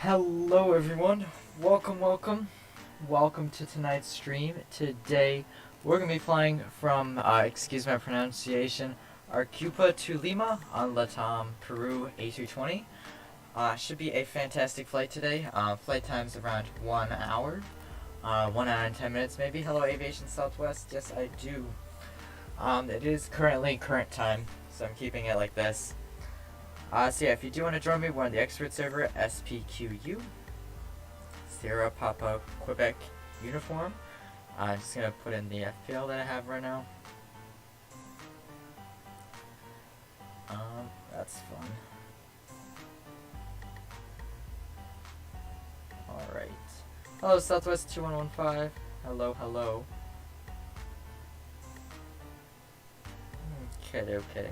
Hello everyone, welcome to tonight's stream. Today we're going to be flying from, excuse my pronunciation, Arequipa to Lima on LATAM Peru A320. Should be a fantastic flight today. Flight time's around 1 hour, 1 hour and 10 minutes maybe. Hello Aviation Southwest, yes I do. It is currently current time, so I'm keeping it like this. So yeah, if you do want to join me, we're on the expert server, SPQU, Sierra Papa Quebec uniform. I'm just going to put in the FPL that I have right now. That's fun. Alright. Hello Southwest 2115. Hello. Okay.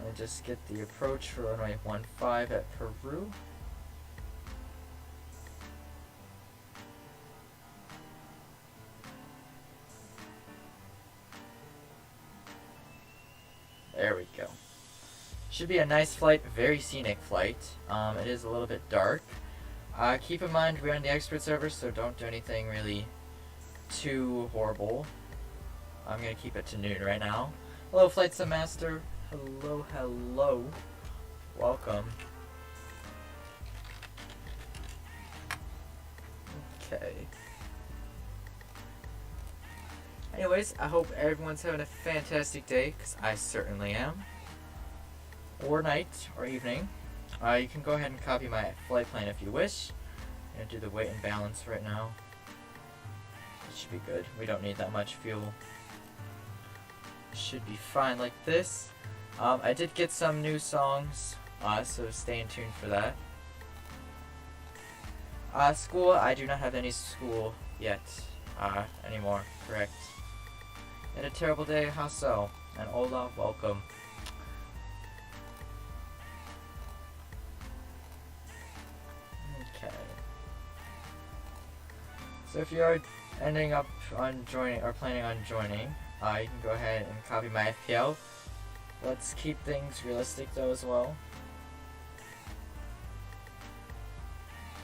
Let me just get the approach for runway 15 at Peru. There we go. Should be a nice flight, very scenic flight. It is a little bit dark. Keep in mind we're on the expert server, so don't do anything really too horrible. I'm gonna keep it to noon right now. Hello Flight Sim Master. Hello. Welcome. Okay. Anyways, I hope everyone's having a fantastic day, because I certainly am. Or night, or evening. You can go ahead and copy my flight plan if you wish. I'm going to do the weight and balance right now. It should be good. We don't need that much fuel. Should be fine like this. I did get some new songs, so stay in tune for that. School, I do not have any school yet, anymore, correct. Had a terrible day, how so? And Ola, welcome. Okay. So if you are ending up on joining, or planning on joining, you can go ahead and copy my FPL. Let's keep things realistic though as well.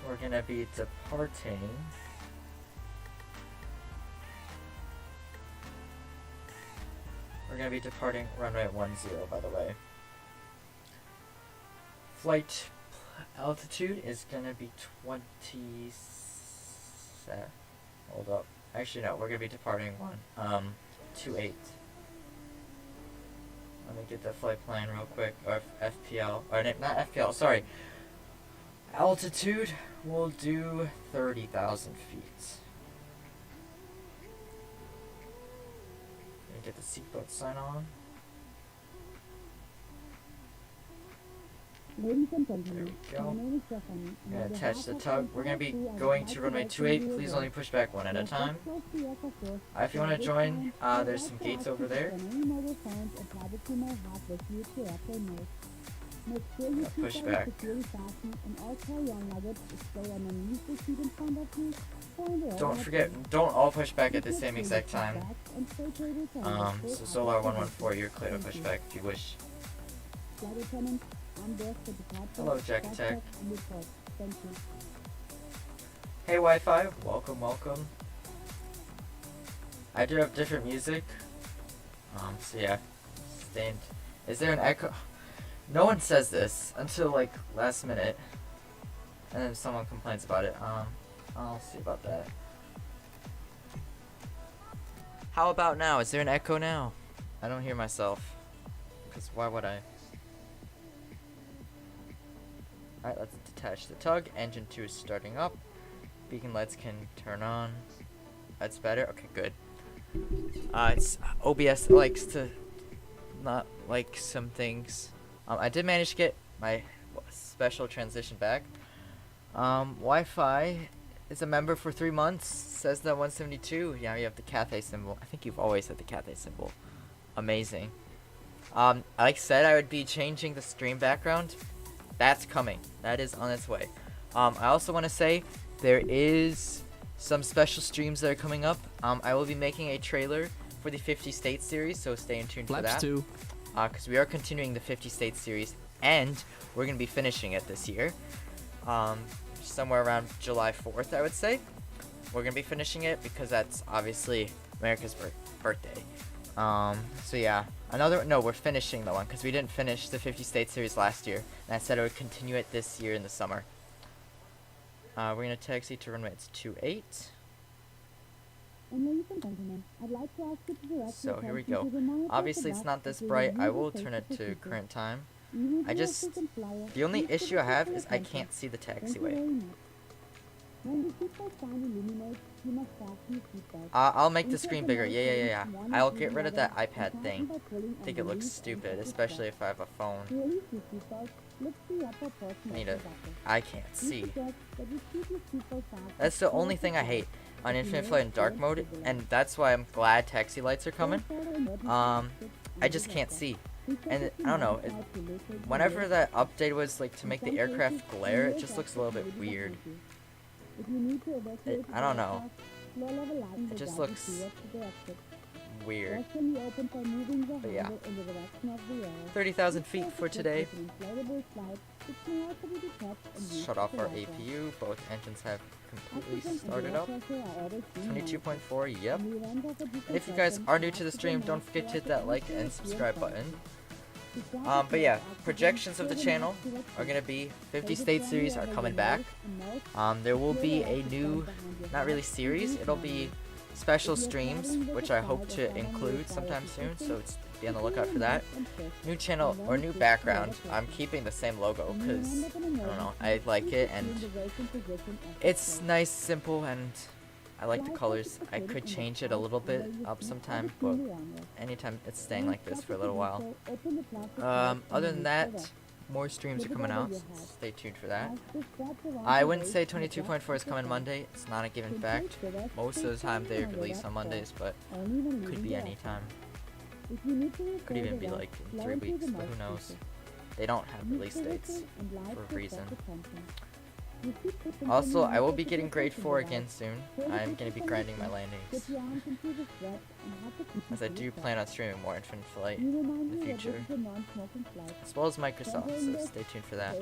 We're gonna be departing. We're gonna be departing runway 10, by the way. Flight altitude is gonna be 27. Hold up. Actually no, we're gonna be departing 28. Let me get the flight plan real quick, or FPL, or not FPL, sorry. Altitude, we'll do 30,000 feet. Let me get the seatbelt sign on. Ladies and gentlemen, There we go. my name is Stephanie. I'm going to attach the tug. We're going to be going to runway 28. Please only push back one at a time. If you want to join, there's some gates over there. Push back. Don't forget, don't all push back at the same exact time. So Solar 114, you're clear to push back if you wish. Hello, Jack Attack. Hey, Wi-Fi. Welcome. I do have different music. So yeah. Is there an echo? No one says this until like last minute, and then someone complains about it. I'll see about that. How about now? Is there an echo now? I don't hear myself. Because why would I? Alright, let's detach the tug. Engine 2 is starting up. Beacon lights can turn on. That's better. Okay, good. It's OBS likes to not like some things. I did manage to get my special transition back. Wi-Fi is a member for 3 months. Says that 172. Yeah, you have the Cathay symbol. I think you've always had the Cathay symbol. Amazing. Like I said, I would be changing the stream background. That's coming. That is on its way. I also want to say there is some special streams that are coming up. I will be making a trailer for the 50 State series, so stay in tune for that. Because we are continuing the 50 State series, and we're going to be finishing it this year. somewhere around July 4th, I would say. We're gonna be finishing it because that's obviously America's birthday. So yeah, we're finishing the one because we didn't finish the 50 state series last year, and I said I would continue it this year in the summer. We're gonna taxi to runway 28. So here we go. Obviously it's not this bright. I will turn it to current time. The only issue I have is I can't see the taxiway. I'll make the screen bigger. Yeah. I'll get rid of that iPad thing. I think it looks stupid, especially if I have a phone. I can't see. That's the only thing I hate on Infinite Flight in dark mode, and that's why I'm glad taxi lights are coming. I just can't see. And I don't know, whenever that update was like to make the aircraft glare, it just looks a little bit weird. I don't know. It just looks weird. But yeah. 30,000 feet for today. Shut off our APU. Both engines have completely started up. 22.4, yep. And if you guys are new to the stream, don't forget to hit that like and subscribe button. But yeah, projections of the channel are gonna be 50 state series are coming back. There will be a new, not really series, it'll be special streams, which I hope to include sometime soon, so be on the lookout for that. New channel, or new background. I'm keeping the same logo, because, I don't know, I like it, and it's nice, simple, and I like the colors. I could change it a little bit up sometime, but anytime it's staying like this for a little while. Other than that, more streams are coming out, so stay tuned for that. I wouldn't say 22.4 is coming Monday. It's not a given fact. Most of the time they release on Mondays, but could be any time. Could even be like in 3 weeks, but who knows. They don't have release dates for a reason. Also, I will be getting grade 4 again soon. I'm going to be grinding my landings, as I do plan on streaming more Infinite Flight in the future, as well as Microsoft, so stay tuned for that.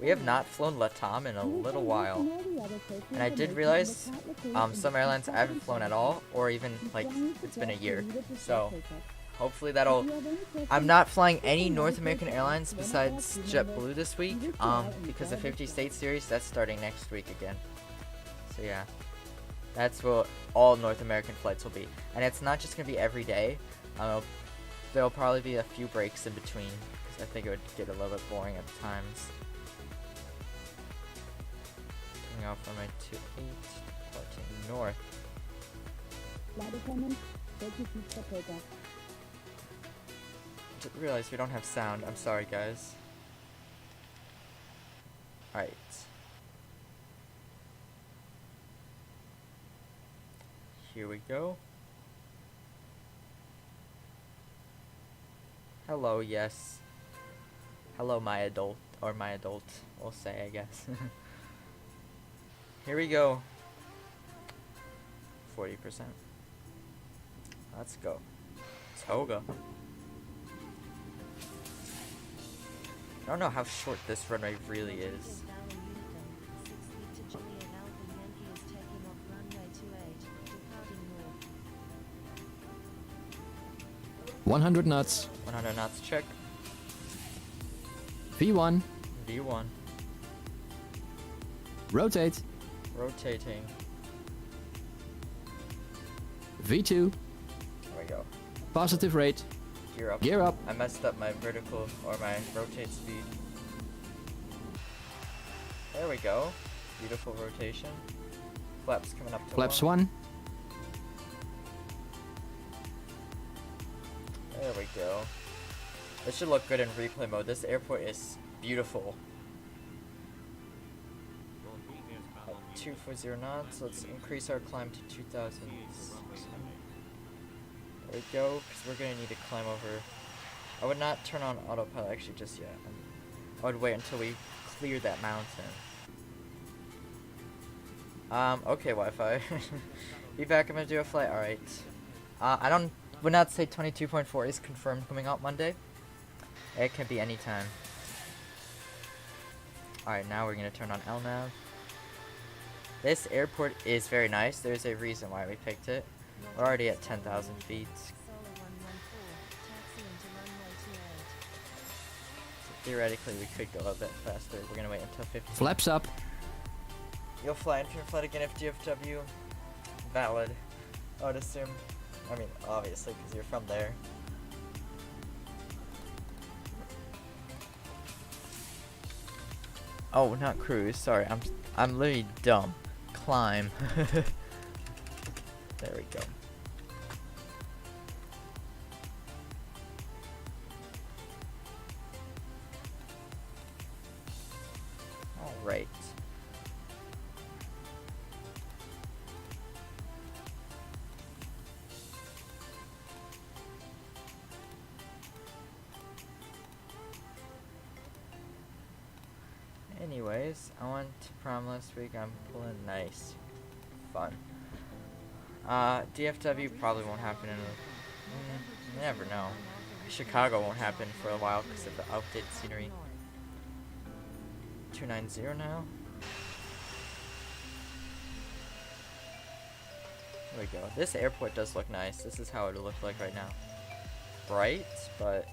We have not flown LATAM in a little while, and I did realize some airlines I haven't flown at all, or even like it's been a year, so hopefully that'll... I'm not flying any North American airlines besides JetBlue this week, because the 50 state series, that's starting next week again. So yeah, that's what all North American flights will be. And it's not just going to be every day. There'll probably be a few breaks in between, because I think it would get a little bit boring at times. Taking off on my 28, departing north. Just realized we don't have sound. I'm sorry, guys. Alright. Here we go. Hello, yes. Hello, my adult. Or my adult, we'll say, I guess. Here we go. 40%. Let's go. Toga. I don't know how short this runway really is. 100 knots. 100 knots, check. V1. V1. Rotate. Rotating. V2. There we go. Positive rate. Gear up. Gear up. I messed up my vertical or my rotate speed. There we go. Beautiful rotation. Flaps coming up to Flaps 1. There we go. This should look good in replay mode. This airport is beautiful. At 240 knots. Let's increase our climb to 2,000. There we go, because we're going to need to climb over. I would not turn on autopilot actually just yet. I would wait until we clear that mountain. Okay, Wi-Fi. Be back, I'm going to do a flight, alright. I would not say 22.4 is confirmed coming out Monday. It can be any time. Alright, now we're gonna turn on LNAV. This airport is very nice. There's a reason why we picked it. We're already at 10,000 feet. So theoretically, we could go a bit faster. We're gonna wait until 50. Flaps up. You'll fly in for your flight again if DFW. Valid. I would assume. I mean, obviously, because you're from there. Oh, not cruise. Sorry, I'm literally dumb. Climb. There we go. All right. Anyways, I went to prom last week. I'm pulling nice. Fun. DFW probably won't happen in you never know. Chicago won't happen for a while because of the outdated scenery. 290 now. There we go. This airport does look nice. This is how it would look like right now. Bright, but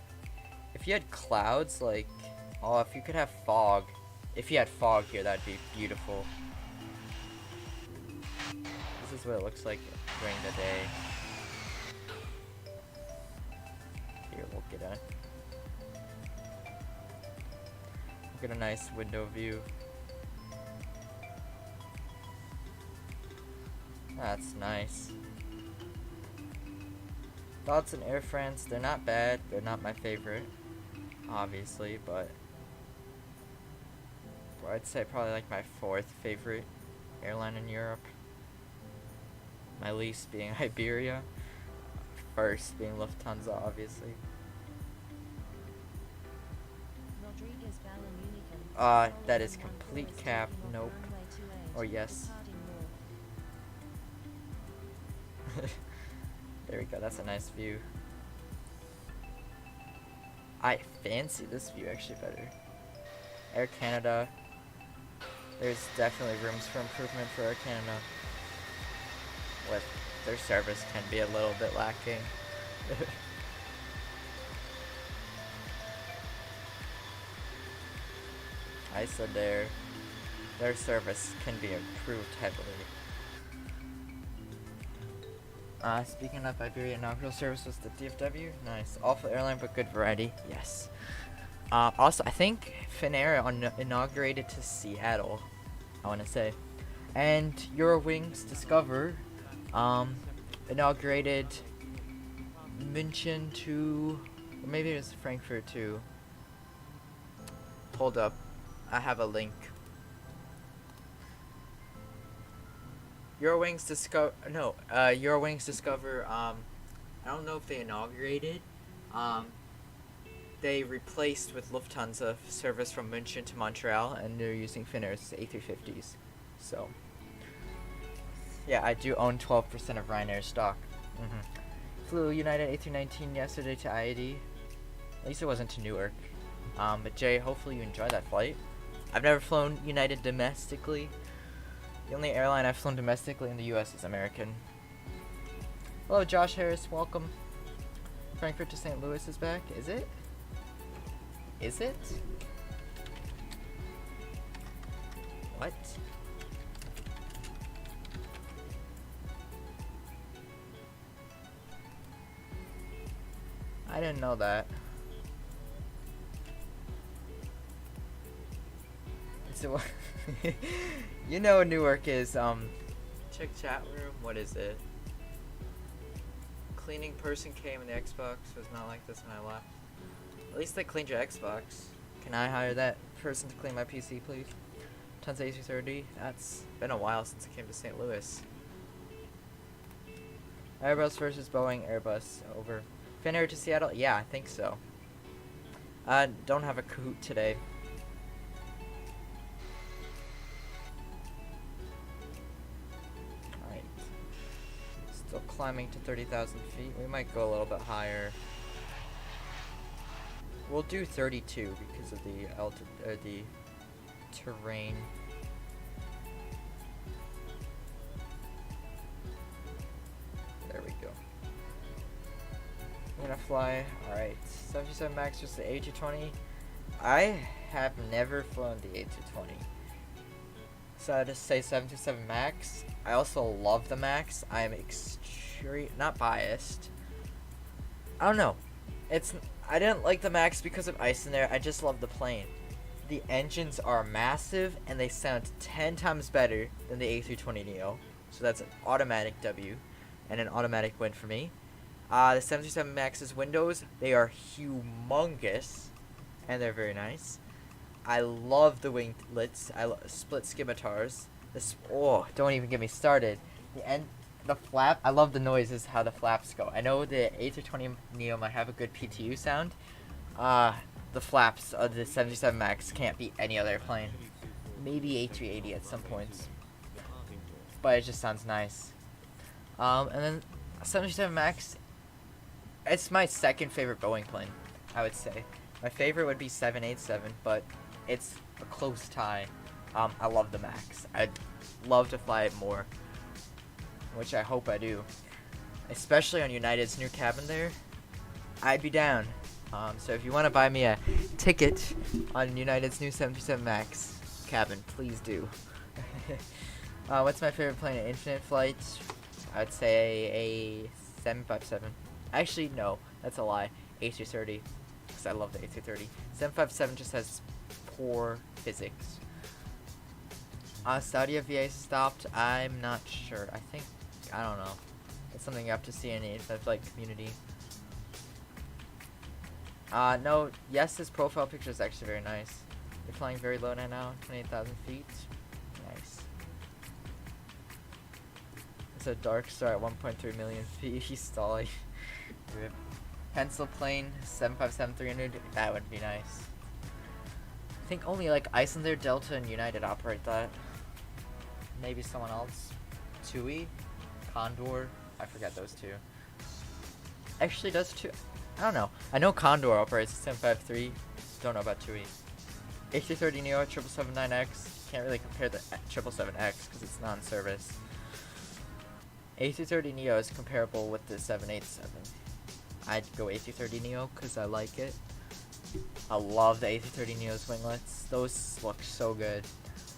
if you had clouds, like, oh, if you could have fog. If you had fog here, that'd be beautiful. This is what it looks like during the day. Here, we'll get a nice window view. That's nice. Thoughts on Air France? They're not bad. They're not my favorite, obviously, but I'd say probably like my fourth favorite airline in Europe. My least being Iberia. First being Lufthansa, obviously. That is complete cap. Nope. Or yes. There we go. That's a nice view. I fancy this view actually better. Air Canada. There's definitely rooms for improvement for Air Canada. With their service can be a little bit lacking. I said their service can be improved heavily. Speaking of Iberia, inaugural service was the DFW. Nice. Awful airline, but good variety. Yes. Also, I think Finnair inaugurated to Seattle, I want to say. And Eurowings Discover inaugurated München to, or maybe it was Frankfurt to. Hold up. I have a link. Eurowings Discover, Eurowings Discover, I don't know if they inaugurated, they replaced with Lufthansa service from München to Montreal, and they're using Finnair's A350s, so, yeah, I do own 12% of Ryanair stock. Flew United A319 yesterday to IAD, at least it wasn't to Newark, but Jay, hopefully you enjoyed that flight. I've never flown United domestically. The only airline I've flown domestically in the US is American. Hello, Josh Harris. Welcome. Frankfurt to St. Louis is back. Is it? Is it? What? I didn't know that. So you know Newark is check chat room. What is it? Cleaning person came and the Xbox was not like this when I left. At least they cleaned your Xbox. Can I hire that person to clean my PC, please? Tons of A330. That's been a while since I came to St. Louis. Airbus versus Boeing. Airbus over. Finnair to Seattle. Yeah, I think so. Don't have a Kahoot today. Still climbing to 30,000 feet. We might go a little bit higher. We'll do 32 because of the terrain. There we go. I'm gonna fly. Alright, 737 Max versus the A320. I have never flown the A320. So I just say 737 Max. I also love the Max. I am not biased. I don't know. I didn't like the Max because of ice in there. I just love the plane. The engines are massive and they sound 10 times better than the A320neo. So that's an automatic W and an automatic win for me. The 737 Max's windows, they are humongous and they're very nice. I love the winglets. Split scimitars. Don't even get me started. The flap. I love the noises, how the flaps go. I know the A320neo might have a good PTU sound. The flaps of the 737 Max can't beat any other plane. Maybe A380 at some points, but it just sounds nice. And then 737 Max. It's my second favorite Boeing plane, I would say. My favorite would be 787, but it's a close tie. I love the Max. I'd love to fly it more, which I hope I do. Especially on United's new cabin there, I'd be down. So if you want to buy me a ticket on United's new 737 Max cabin, please do. What's my favorite plane in infinite flight? I'd say a 757. Actually, no, that's a lie. A330, because I love the A330. 757 just has poor physics. Saudi Aviation stopped. I'm not sure. I don't know. It's something you have to see in the infinite flight community. No, yes, his profile picture is actually very nice. They're flying very low now, 28,000 feet. Nice. It's a dark star at 1.3 million feet. He's stalling. Pencil plane, 757-300. That would be nice. I think only like Icelandair, Delta, and United operate that. Maybe someone else. TUI, Condor. I forget those two. Actually, does too. I don't know. I know Condor operates 753. Don't know about TUI. A330neo, 777-9X. Can't really compare the 777X because it's not in service. A330neo is comparable with the 787. I'd go A330neo because I like it. I love the A330neo's winglets. Those look so good.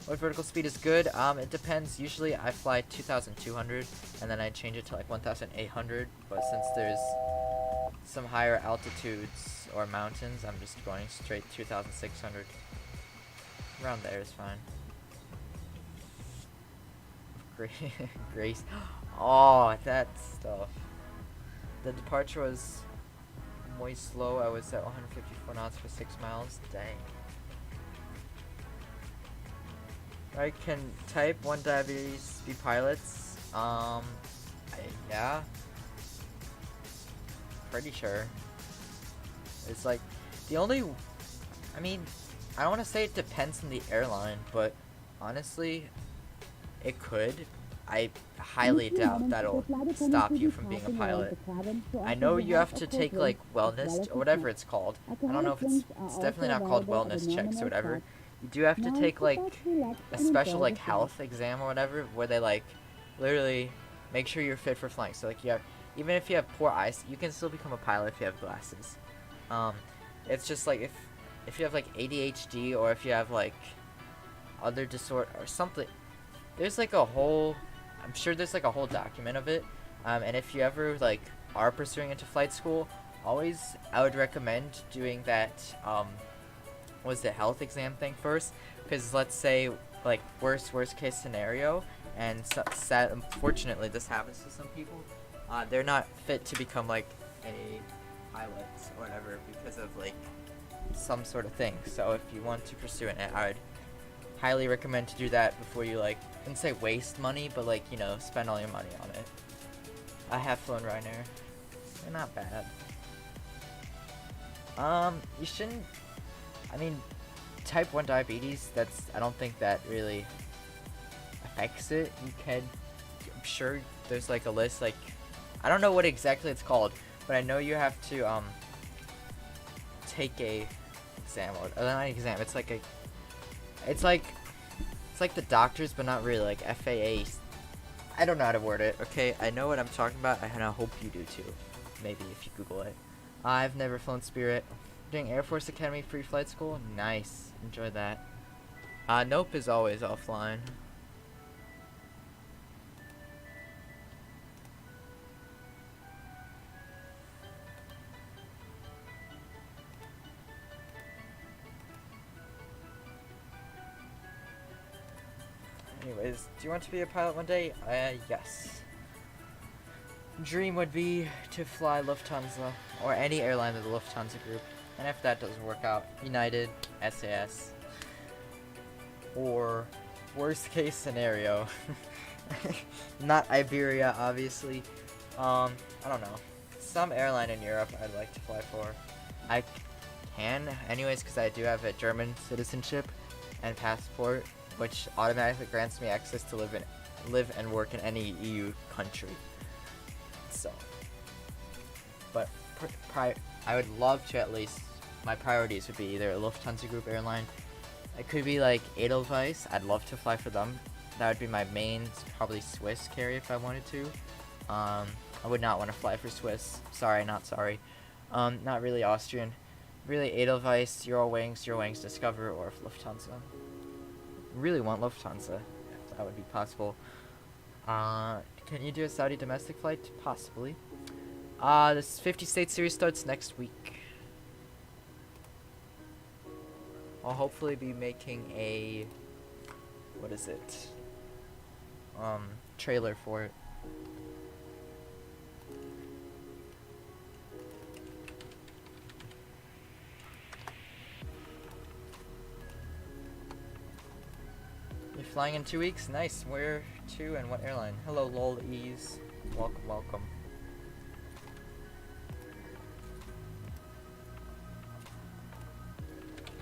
What vertical speed is good? It depends. Usually I fly 2,200 and then I change it to like 1,800. But since there's some higher altitudes or mountains, I'm just going straight 2,600. Around there is fine. Grace. Oh, that stuff. The departure was muy slow. I was at 154 knots for 6 miles. Dang. Right, can type 1 diabetes be pilots? Yeah. Pretty sure. It's like, the only, I mean, I don't want to say it depends on the airline, but honestly, it could. I highly doubt that'll stop you from being a pilot. I know you have to take like wellness or whatever it's called. I don't know if it's definitely not called wellness checks or whatever. You do have to take like a special like health exam or whatever where they like literally make sure you're fit for flying. So like even if you have poor eyes, you can still become a pilot if you have glasses. It's just like if you have like ADHD or if you have like other disorder or something, there's like a whole, I'm sure there's like a whole document of it. And if you ever like are pursuing into flight school, I would recommend doing that was the health exam thing first, because let's say like worst case scenario, and unfortunately this happens to some people, they're not fit to become like a pilot or whatever because of like some sort of thing. So if you want to pursue it, I would highly recommend to do that before you like, I wouldn't say waste money, but like, you know, spend all your money on it. I have flown Ryanair. They're not bad. You shouldn't, I mean, type 1 diabetes, I don't think that really affects it. You can, I'm sure there's like a list, like, I don't know what exactly it's called, but I know you have to, take a exam, or not an exam, it's like It's like the doctors, but not really, like FAA. I don't know how to word it, okay? I know what I'm talking about, and I hope you do too. Maybe if you Google it. I've never flown Spirit. Doing Air Force Academy free flight school? Nice. Enjoy that. Nope is always offline. Anyways, do you want to be a pilot one day? Yes. Dream would be to fly Lufthansa, or any airline of the Lufthansa group. And if that doesn't work out, United, SAS, or worst case scenario, not Iberia, obviously. I don't know. Some airline in Europe I'd like to fly for. I can, anyways, because I do have a German citizenship and passport, which automatically grants me access to live and work in any EU country. So, but I would love to, at least, my priorities would be either a Lufthansa group airline. It could be like Edelweiss. I'd love to fly for them. That would be my main, probably Swiss carrier if I wanted to. I would not want to fly for Swiss. Sorry, not sorry. Not really Austrian. Really Edelweiss, Eurowings Discover, or Lufthansa. Really want Lufthansa, if that would be possible. Can you do a Saudi domestic flight? Possibly. This 50 state series starts next week. I'll hopefully be making a, what is it? Trailer for it. You're flying in 2 weeks? Nice. Where to and what airline? Hello, lol ease. Welcome, welcome.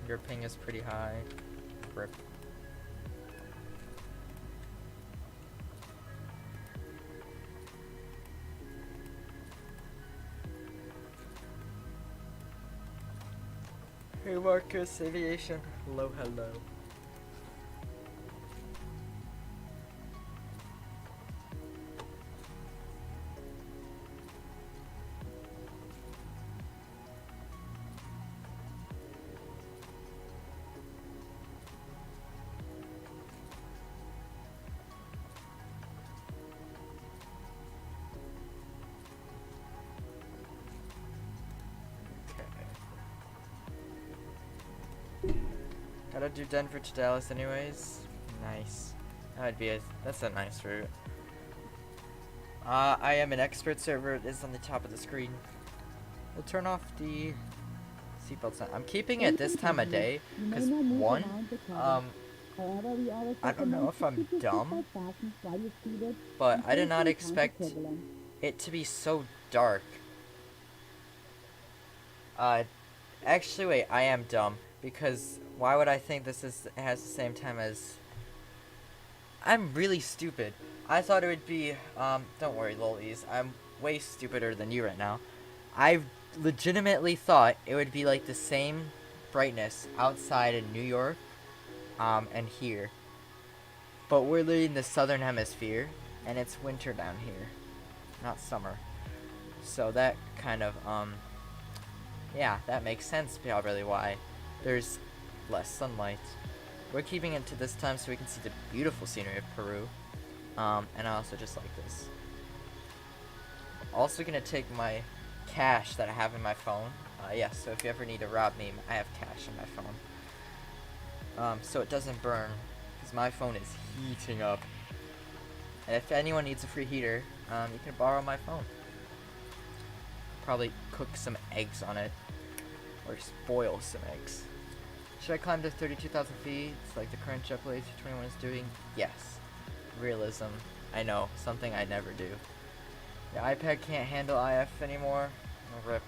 Your ping is pretty high. Rip. Hey Marcus, Aviation. Hello, hello. Gotta do Denver to Dallas anyways. Nice. That's a nice route. I am an expert server. It is on the top of the screen. We'll turn off the seatbelt sign. I'm keeping it this time of day because one, I don't know if I'm dumb, but I did not expect it to be so dark. Actually wait, I am dumb. Because why would I think it has the same time as... I'm really stupid. I thought it would be, don't worry, lolies. I'm way stupider than you right now. I legitimately thought it would be like the same brightness outside in New York, and here. But we're literally in the southern hemisphere, and it's winter down here. Not summer. So that kind of, yeah, that makes sense probably why. There's less sunlight. We're keeping it to this time so we can see the beautiful scenery of Peru. And I also just like this. Also gonna take my cash that I have in my phone. Yes, so if you ever need to rob me, I have cash in my phone. So it doesn't burn, because my phone is heating up. And if anyone needs a free heater, you can borrow my phone. Probably cook some eggs on it. Or spoil some eggs. Should I climb to 32,000 feet? It's like the current JetBlue A321 is doing? Yes. Realism. I know. Something I never do. The iPad can't handle IF anymore. Oh, rip.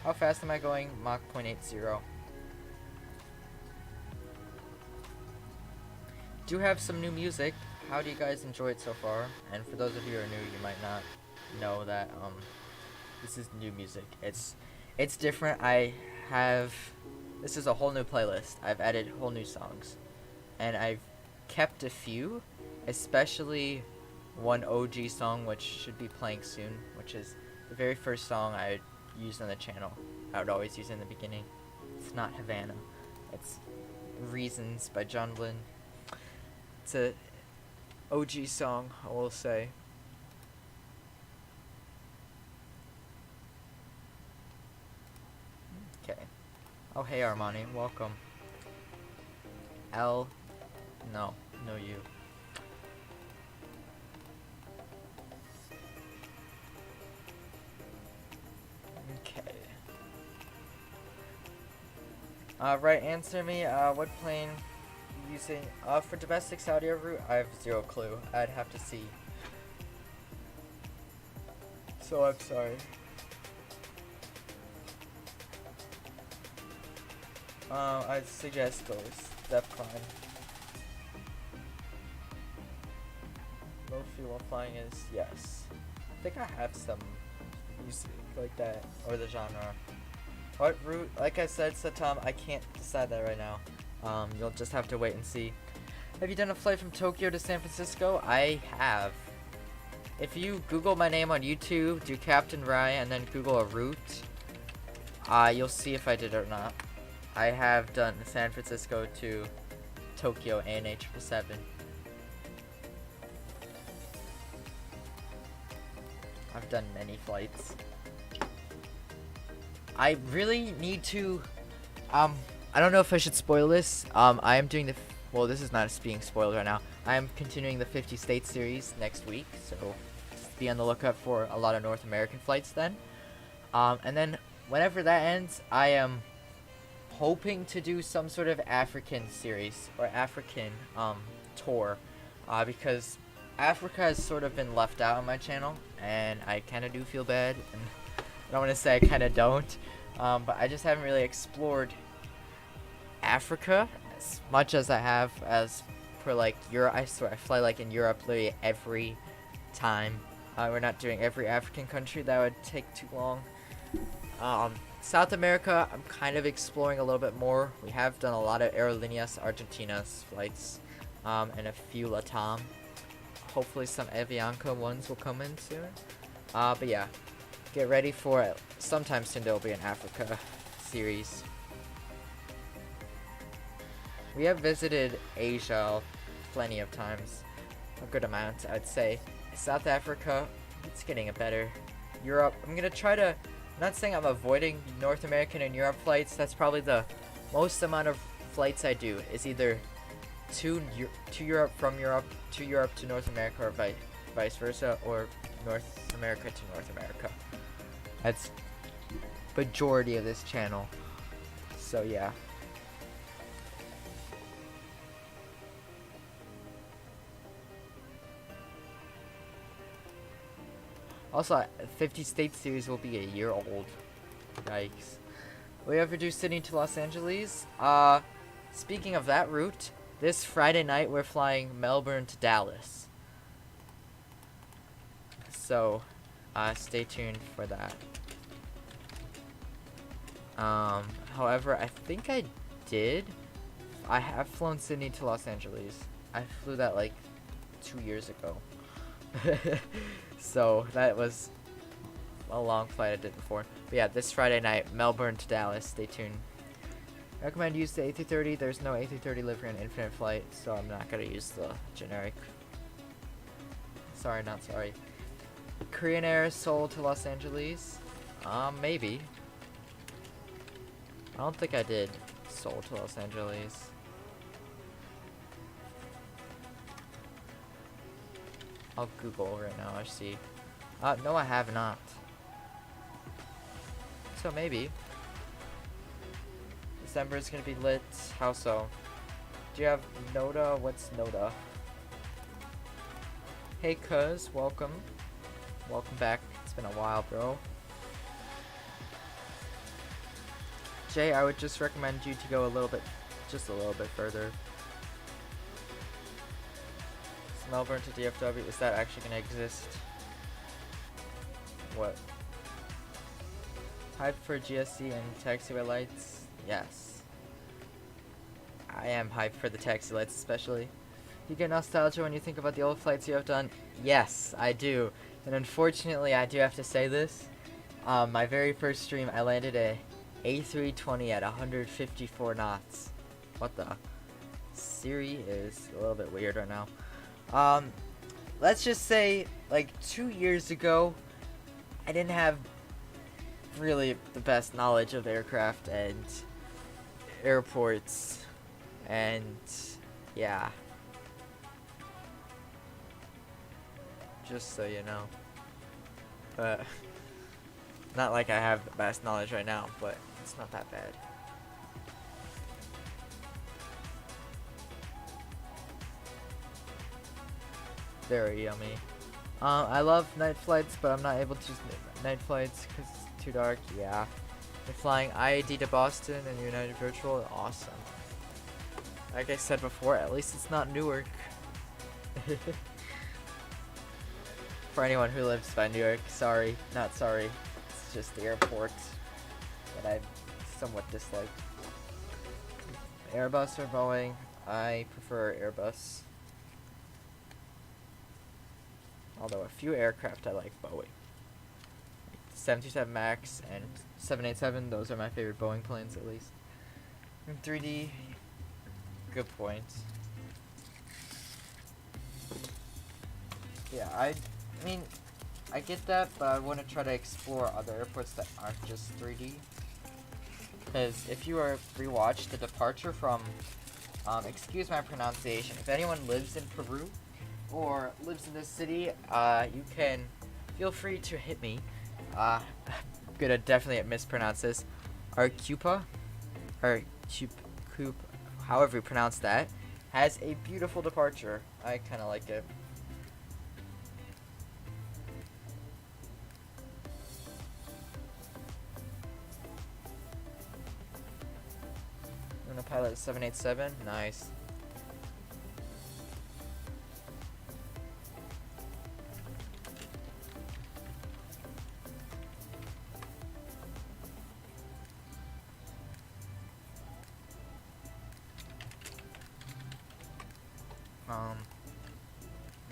How fast am I going? Mach 0.80. Do have some new music. How do you guys enjoy it so far? And for those of you who are new, you might not know that this is new music. It's different. This is a whole new playlist. I've added whole new songs. and I've kept a few, especially one OG song which should be playing soon, which is the very first song I used on the channel. I would always use it in the beginning. It's not Havana. It's Reasons by John Lynn. It's a OG song, I will say. Okay. Oh, hey Armani, welcome. No, you. Okay. Right, answer me, what plane using, for domestic Saudi route, I have zero clue. I'd have to see. So I'm sorry. I'd suggest those. DEFCON. Most fuel flying is yes. I think I have some music like that, or the genre. What route? Like I said, Satam, I can't decide that right now. You'll just have to wait and see. Have you done a flight from Tokyo to San Francisco? I have. If you Google my name on YouTube, do Captain Ryan, and then Google a route, you'll see if I did it or not. I have done San Francisco to Tokyo ANH 777. I've done many flights. I really need to, I don't know if I should spoil this. I am doing well, this is not being spoiled right now. I am continuing the 50 state series next week, so just be on the lookout for a lot of North American flights then. And then whenever that ends, I am hoping to do some sort of African series or African tour, because Africa has sort of been left out on my channel, and I kind of do feel bad, and I don't want to say I kind of don't, but I just haven't really explored Africa as much as I have as for like Europe. I swear I fly like in Europe literally every time. We're not doing every African country, that would take too long. South America, I'm kind of exploring a little bit more. We have done a lot of Aerolíneas Argentinas flights, and a few LATAM. Hopefully some Avianca ones will come in soon. But yeah, get ready for it. Sometime soon there will be an Africa series. We have visited Asia plenty of times. A good amount, I'd say. South Africa, it's getting better. Europe, I'm going to try to... I'm not saying I'm avoiding North American and Europe flights. That's probably the most amount of flights I do, is either to Europe, from Europe, to Europe to North America, or vice versa, or North America to North America. That's majority of this channel. So yeah. Also, 50 State Series will be a year old. Yikes. Will you ever do Sydney to Los Angeles? Speaking of that route, this Friday night we're flying Melbourne to Dallas. So, stay tuned for that. However, I think I have flown Sydney to Los Angeles. I flew that like 2 years ago. So that was a long flight I did before. But yeah, this Friday night, Melbourne to Dallas. Stay tuned. I recommend use the A330. There's no A330 livery on Infinite Flight, so I'm not gonna use the generic. Sorry, not sorry. Korean Air Seoul to Los Angeles. Maybe. I don't think I did Seoul to Los Angeles. I'll Google right now, I see. No, I have not. So maybe. December is gonna be lit. How so? Do you have Noda? What's Noda? Hey cuz, welcome. Welcome back. It's been a while, bro. Jay, I would just recommend you to go just a little bit further. Melbourne to DFW, is that actually gonna exist? What? Hype for GSC and taxiway lights? Yes. I am hyped for the taxi lights especially. You get nostalgia when you think about the old flights you have done? Yes, I do. And unfortunately, I do have to say this. My very first stream, I landed a A320 at 154 knots. What the? Siri is a little bit weird right now. Let's just say, like, 2 years ago, I didn't have really the best knowledge of aircraft and airports, and yeah. Just so you know. But not like I have the best knowledge right now, but it's not that bad. Very yummy. I love night flights, but I'm not able to choose night flights because it's too dark. Yeah. We're flying IAD to Boston and United Virtual. Awesome. Like I said before, at least it's not Newark. For anyone who lives by Newark, sorry, not sorry. It's just the airport that I somewhat dislike. Airbus or Boeing? I prefer Airbus. Although a few aircraft I like Boeing. 737 MAX and 787, those are my favorite Boeing planes at least. And 3D, good point. Yeah, I mean, I get that, but I want to try to explore other airports that aren't just 3D. Because if you rewatch the departure from, excuse my pronunciation, if anyone lives in Peru or lives in this city, you can feel free to hit me. I'm gonna definitely mispronounce this. Arequipa, however you pronounce that, has a beautiful departure. I kind of like it. I'm gonna pilot 787. Nice.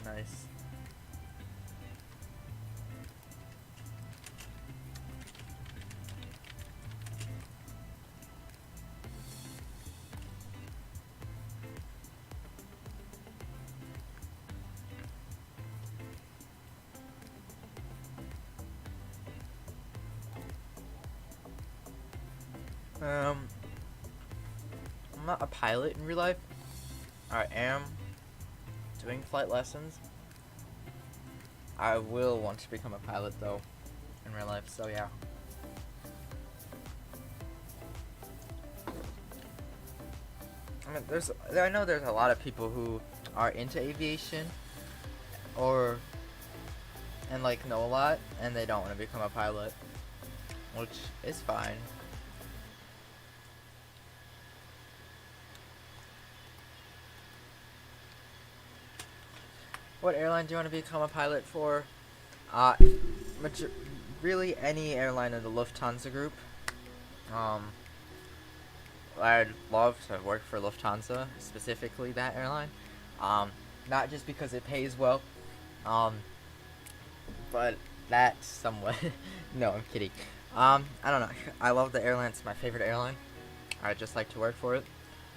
Nice. I'm not a pilot in real life. I am doing flight lessons. I will want to become a pilot though in real life, so yeah. I mean, I know there's a lot of people who are into aviation and like know a lot and they don't want to become a pilot, which is fine. What airline do you want to become a pilot for? Really any airline in the Lufthansa group. I'd love to work for Lufthansa, specifically that airline. Not just because it pays well, but that's somewhat. No, I'm kidding. I don't know. I love the airline. It's my favorite airline. I'd just like to work for it,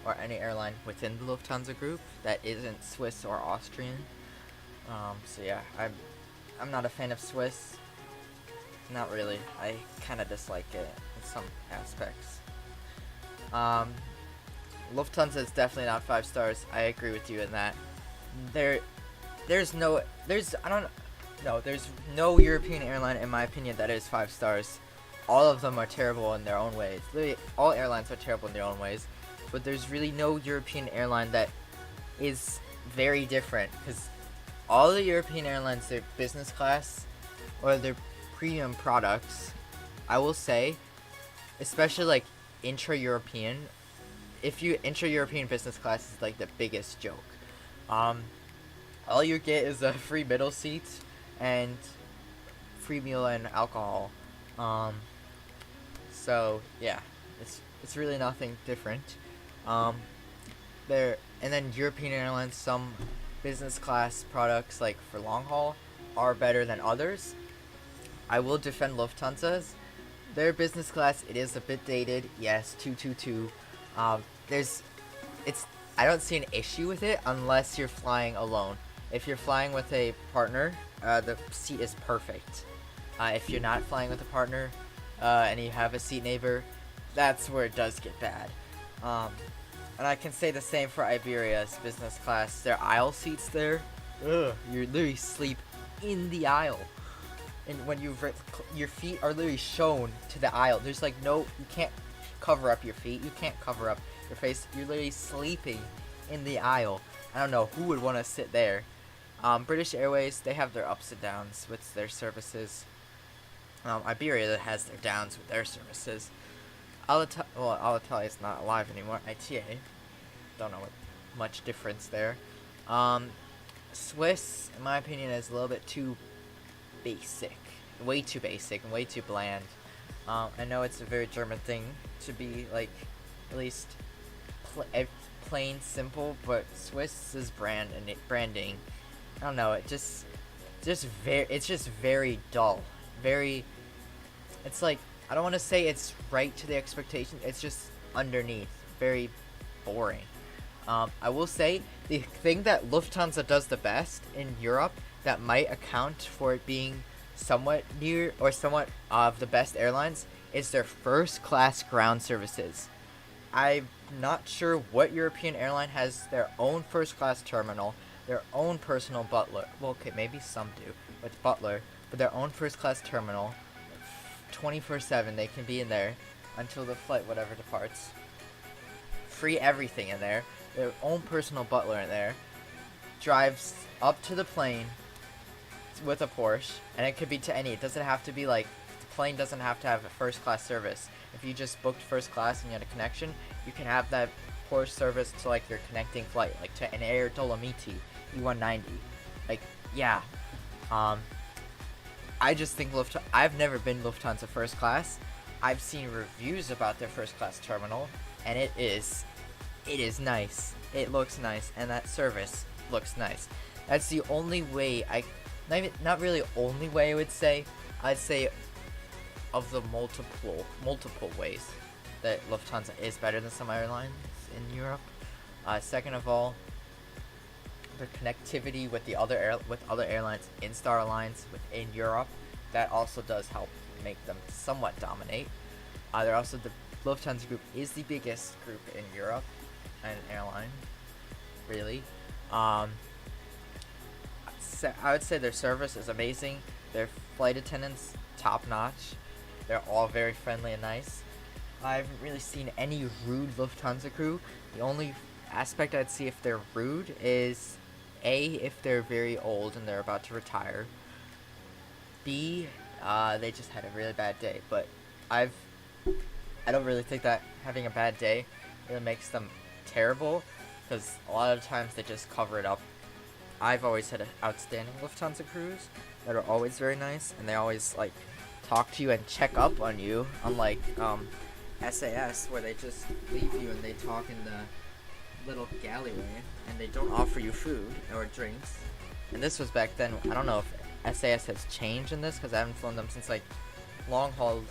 or any airline within the Lufthansa group that isn't Swiss or Austrian. So yeah, I'm not a fan of Swiss. Not really. I kind of dislike it in some aspects. Lufthansa is definitely not 5 stars. I agree with you in that. There's no European airline in my opinion that is 5 stars. All of them are terrible in their own ways. Literally, all airlines are terrible in their own ways. But there's really no European airline that is very different, because all the European airlines, their business class or their premium products, I will say, especially like intra-European, intra-European business class is like the biggest joke. All you get is a free middle seat and free meal and alcohol. So yeah, it's really nothing different. and then European Airlines, some business class products like for long haul are better than others. I will defend Lufthansa's. Their business class, it is a bit dated. Yes, 222. I don't see an issue with it unless you're flying alone. If you're flying with a partner, the seat is perfect. If you're not flying with a partner, and you have a seat neighbor, that's where it does get bad. And I can say the same for Iberia's business class. Their aisle seats there, you literally sleep in the aisle. And when your feet are literally shown to the aisle. There's like you can't cover up your feet. You can't cover up your face. You're literally sleeping in the aisle. I don't know who would want to sit there. British Airways, they have their ups and downs with their services. Iberia has their downs with their services. Alitalia is not alive anymore. ITA, don't know what much difference there. Swiss, in my opinion, is a little bit too basic, way too basic and way too bland. I know it's a very German thing to be like at least plain simple, but Swiss's branding, I don't know, it's just very dull. It's like, I don't want to say it's right to the expectation, it's just underneath, very boring. I will say, the thing that Lufthansa does the best in Europe that might account for it being somewhat near or somewhat of the best airlines is their first class ground services. I'm not sure what European airline has their own first class terminal, their own personal butler. Well, okay, maybe some do, but butler, but their own first class terminal, 24/7. They can be in there until the flight whatever departs. Free everything in there. Their own personal butler in there. Drives up to the plane with a Porsche, and it could be to any. It doesn't have to be like, the plane doesn't have to have a first class service. If you just booked first class and you had a connection, you can have that Porsche service to like your connecting flight, like to an Air Dolomiti E190. Like, yeah. I just think I've never been Lufthansa first class. I've seen reviews about their first class terminal, and it is nice. It looks nice, and that service looks nice. That's the only way not really only way I would say. I'd say of the multiple ways that Lufthansa is better than some airlines in Europe. Second of all, the connectivity with the other airlines, in-star alliance within Europe, that also does help make them somewhat dominate. They're also, the Lufthansa group is the biggest group in Europe, an airline, really. I would say their service is amazing. Their flight attendants, top notch. They're all very friendly and nice. I haven't really seen any rude Lufthansa crew. The only aspect I'd see if they're rude is A, if they're very old and they're about to retire. B, they just had a really bad day. But I don't really think that having a bad day really makes them terrible, because a lot of times they just cover it up. I've always had outstanding Lufthansa crews that are always very nice, and they always like talk to you and check up on you, unlike SAS, where they just leave you and they talk in the little galleyway and they don't offer you food or drinks. And this was back then. I don't know if SAS has changed in this, because I haven't flown them since like long haul,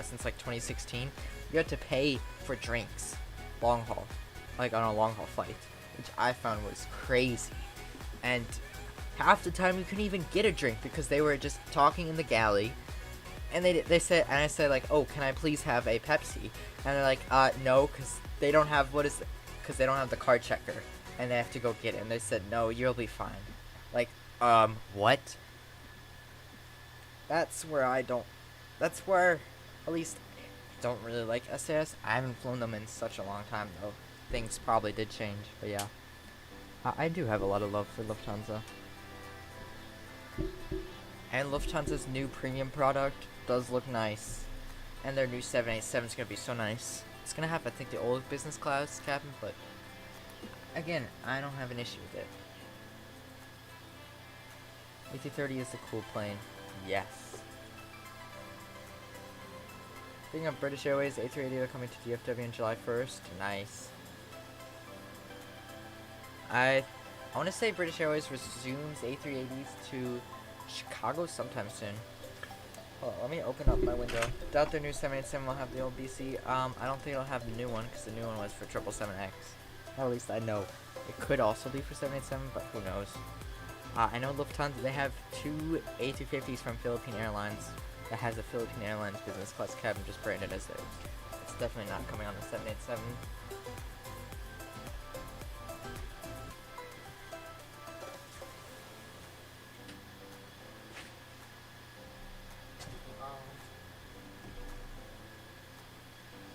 since like 2016. You had to pay for drinks, long haul, like on a long haul flight, which I found was crazy. And half the time you couldn't even get a drink because they were just talking in the galley. And they said, and I said like, oh, can I please have a Pepsi? And they're like, no, because they don't have because they don't have the card checker, and they have to go get it. And they said, no, you'll be fine. Like, what? That's where at least I don't really like SAS. I haven't flown them in such a long time though. Things probably did change, but yeah. I do have a lot of love for Lufthansa. And Lufthansa's new premium product does look nice. And their new 787 is going to be so nice. It's going to have, I think, the old business class cabin, but again, I don't have an issue with it. A330 is a cool plane. Yes. Speaking of British Airways, A380 are coming to DFW on July 1st. Nice. I want to say British Airways resumes A380s to Chicago sometime soon. Hold on, let me open up my window. Doubt their new 787 will have the old BC. I don't think it'll have the new one because the new one was for 777X. At least I know. It could also be for 787, but who knows. I know Lufthansa, they have 2 A250s from Philippine Airlines that has a Philippine Airlines business class cabin just branded as theirs. It's definitely not coming on the 787.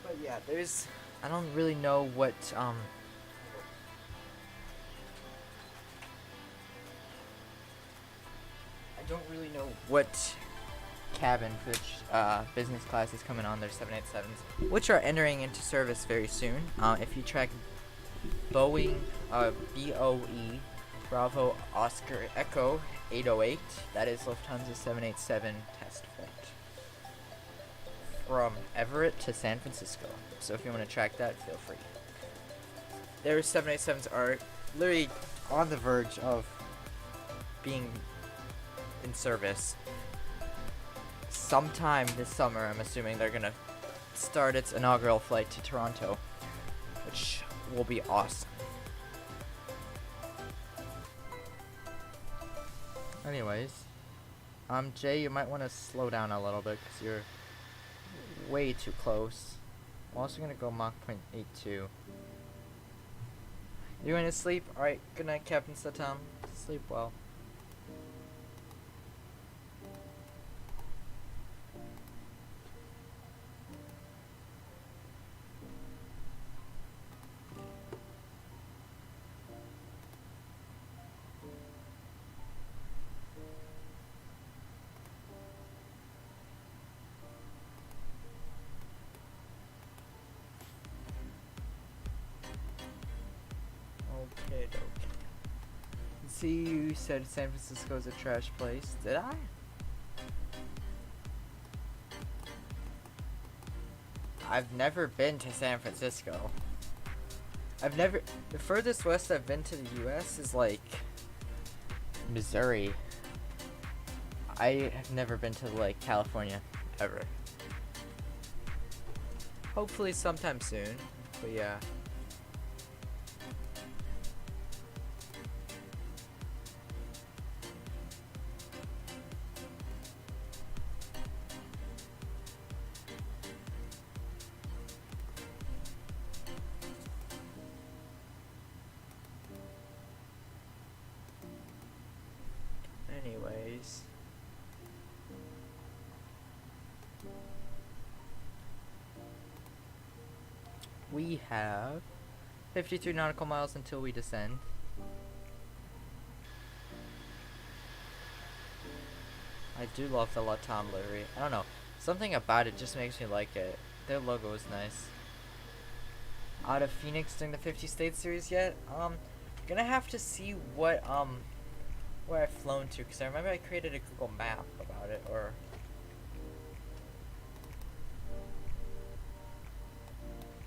But yeah, I don't really know what, I don't really know what cabin for business class is coming on their 787s, which are entering into service very soon. If you track Boeing BOE Bravo Oscar Echo 808, that is Lufthansa 787 test flight from Everett to San Francisco. So if you want to track that, feel free. Their 787s are literally on the verge of being in service. Sometime this summer, I'm assuming they're gonna start its inaugural flight to Toronto, which will be awesome. Anyways, Jay, you might want to slow down a little bit because you're way too close. I'm also gonna go Mach 0.82. You going to sleep? Alright, good night, Captain Satam. Sleep well. Okay. See, you said San Francisco's a trash place. Did I? I've never been to San Francisco. The furthest west I've been to the US is like Missouri. I have never been to like California, ever. Hopefully sometime soon, but yeah. Anyways, we have 53 nautical miles until we descend. I do love the LATAM livery. I don't know, something about it just makes me like it. Their logo is nice. Out of Phoenix doing the 50 state series yet? Gonna have to see what where I've flown to, because I remember I created a Google map about it, or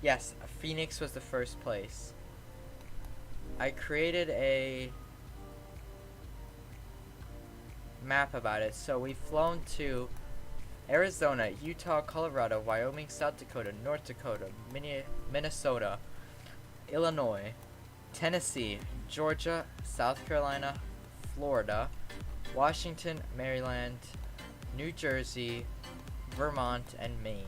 yes, Phoenix was the first place. I created a map about it. So we've flown to Arizona, Utah, Colorado, Wyoming, South Dakota, North Dakota, Minnesota, Illinois, Tennessee, Georgia, South Carolina, Florida, Washington, Maryland, New Jersey, Vermont, and Maine.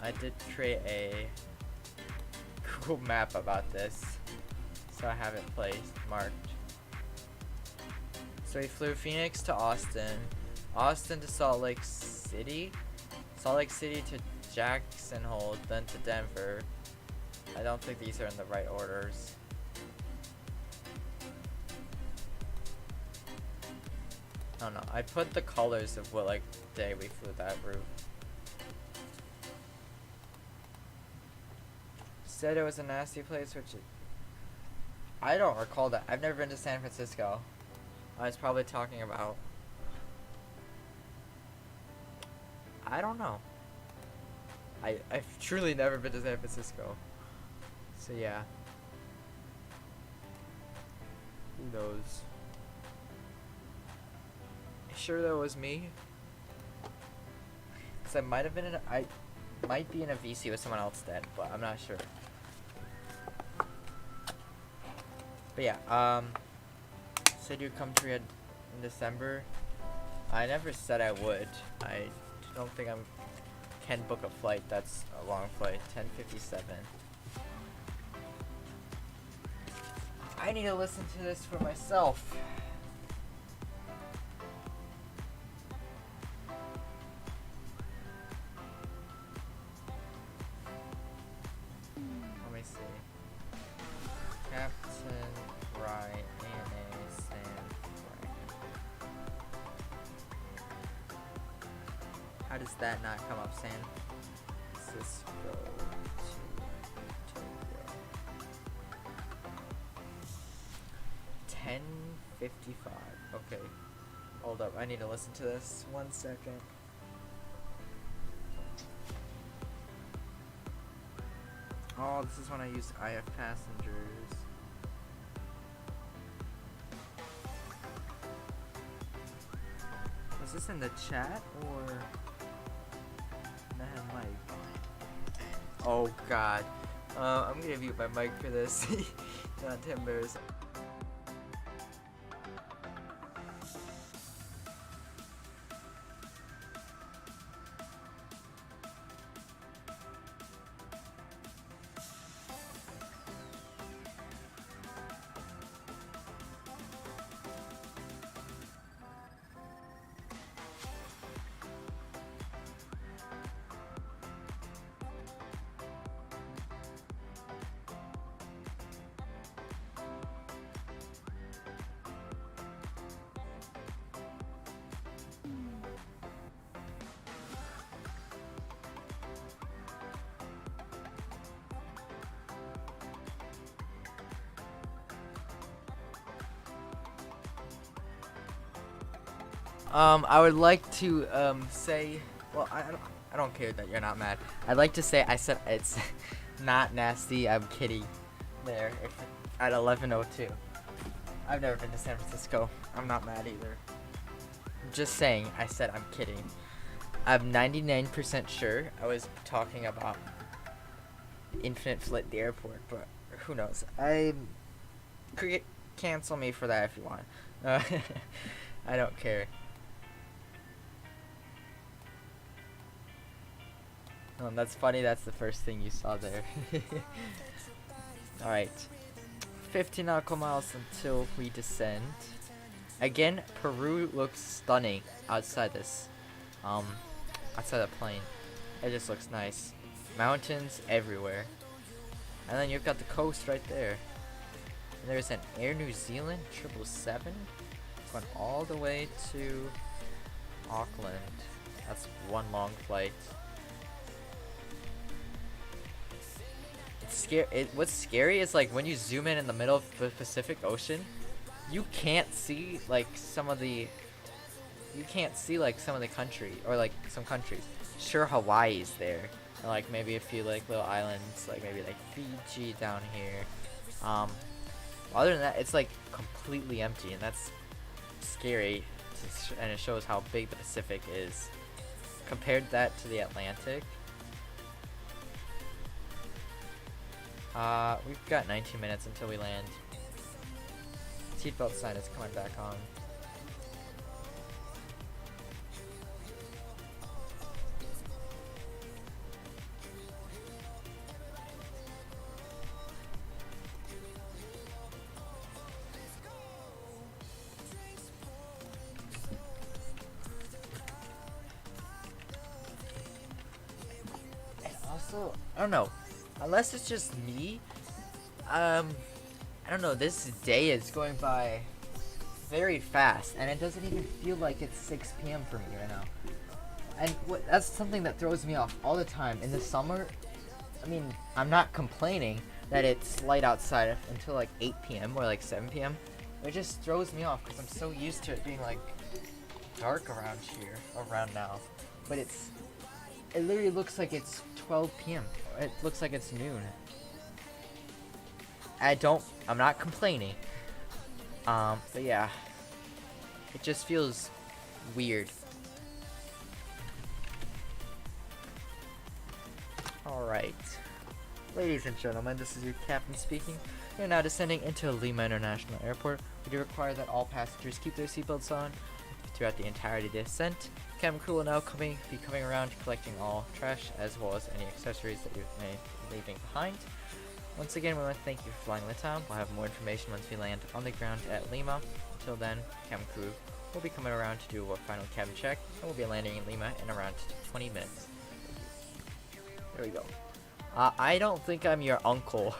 I did create a Google map about this, so I have it marked. So we flew Phoenix to Austin, Austin to Salt Lake City, Salt Lake City to Jackson Hole, then to Denver. I don't think these are in the right orders. I don't know. I put the colors of what day we flew that route. Said it was a nasty place, which I don't recall that. I've never been to San Francisco. I was probably talking about, I don't know. I've truly never been to San Francisco. So yeah. Who knows? Sure that was me. Cause I might have been I might be in a VC with someone else then, but I'm not sure. But yeah, said you'd come to Red in December. I never said I would. I don't think I can book a flight that's a long flight. 10:57. I need to listen to this for myself. Let me see. Captain Ryan Frank. How does that not come up, San Francisco to Tokyo? 10:55. Okay. Hold up. I need to listen to this. 1 second. Oh, this is when I used IF passengers. Was this in the chat or the mic? Oh god. I'm gonna mute my mic for this. Not to embarrass. I would like to say, well, I don't care that you're not mad. I'd like to say I said it's not nasty. I'm kidding. There at 11:02. I've never been to San Francisco. I'm not mad either. I'm just saying. I said I'm kidding. I'm 99% sure I was talking about Infinite Flit the airport, but who knows? Cancel me for that if you want. I don't care. That's funny. That's the first thing you saw there. Alright. 15 nautical miles until we descend. Again, Peru looks stunning outside this. Outside the plane. It just looks nice. Mountains everywhere. And then you've got the coast right there. And there's an Air New Zealand 777. Going all the way to Auckland. That's one long flight. It's scary. What's scary is like when you zoom in the middle of the Pacific Ocean, you can't see like some of the country or like some countries. Sure, Hawaii's there, and like maybe a few like little islands, like maybe like Fiji down here. Other than that, it's like completely empty, and that's scary, and it shows how big the Pacific is. Compared that to the Atlantic. We've got 19 minutes until we land. Seatbelt sign is coming back on. And also, I don't know. Unless it's just me, I don't know, this day is going by very fast, and it doesn't even feel like it's 6 p.m. for me right now. And that's something that throws me off all the time. In the summer, I mean, I'm not complaining that it's light outside until like 8 p.m. or like 7 p.m. It just throws me off because I'm so used to it being like dark around now. But it's It literally looks like it's 12 p.m. It looks like it's noon. I'm not complaining. But yeah. It just feels weird. Alright. Ladies and gentlemen, this is your captain speaking. You're now descending into Lima International Airport. We do require that all passengers keep their seatbelts on throughout the entirety of the descent. Cabin crew will now be coming around collecting all trash as well as any accessories that you've made leaving behind. Once again, we want to thank you for flying LATAM. We'll have more information once we land on the ground at Lima. Until then, cabin crew will be coming around to do a final cabin check, and we'll be landing in Lima in around 20 minutes. There we go. I don't think I'm your uncle.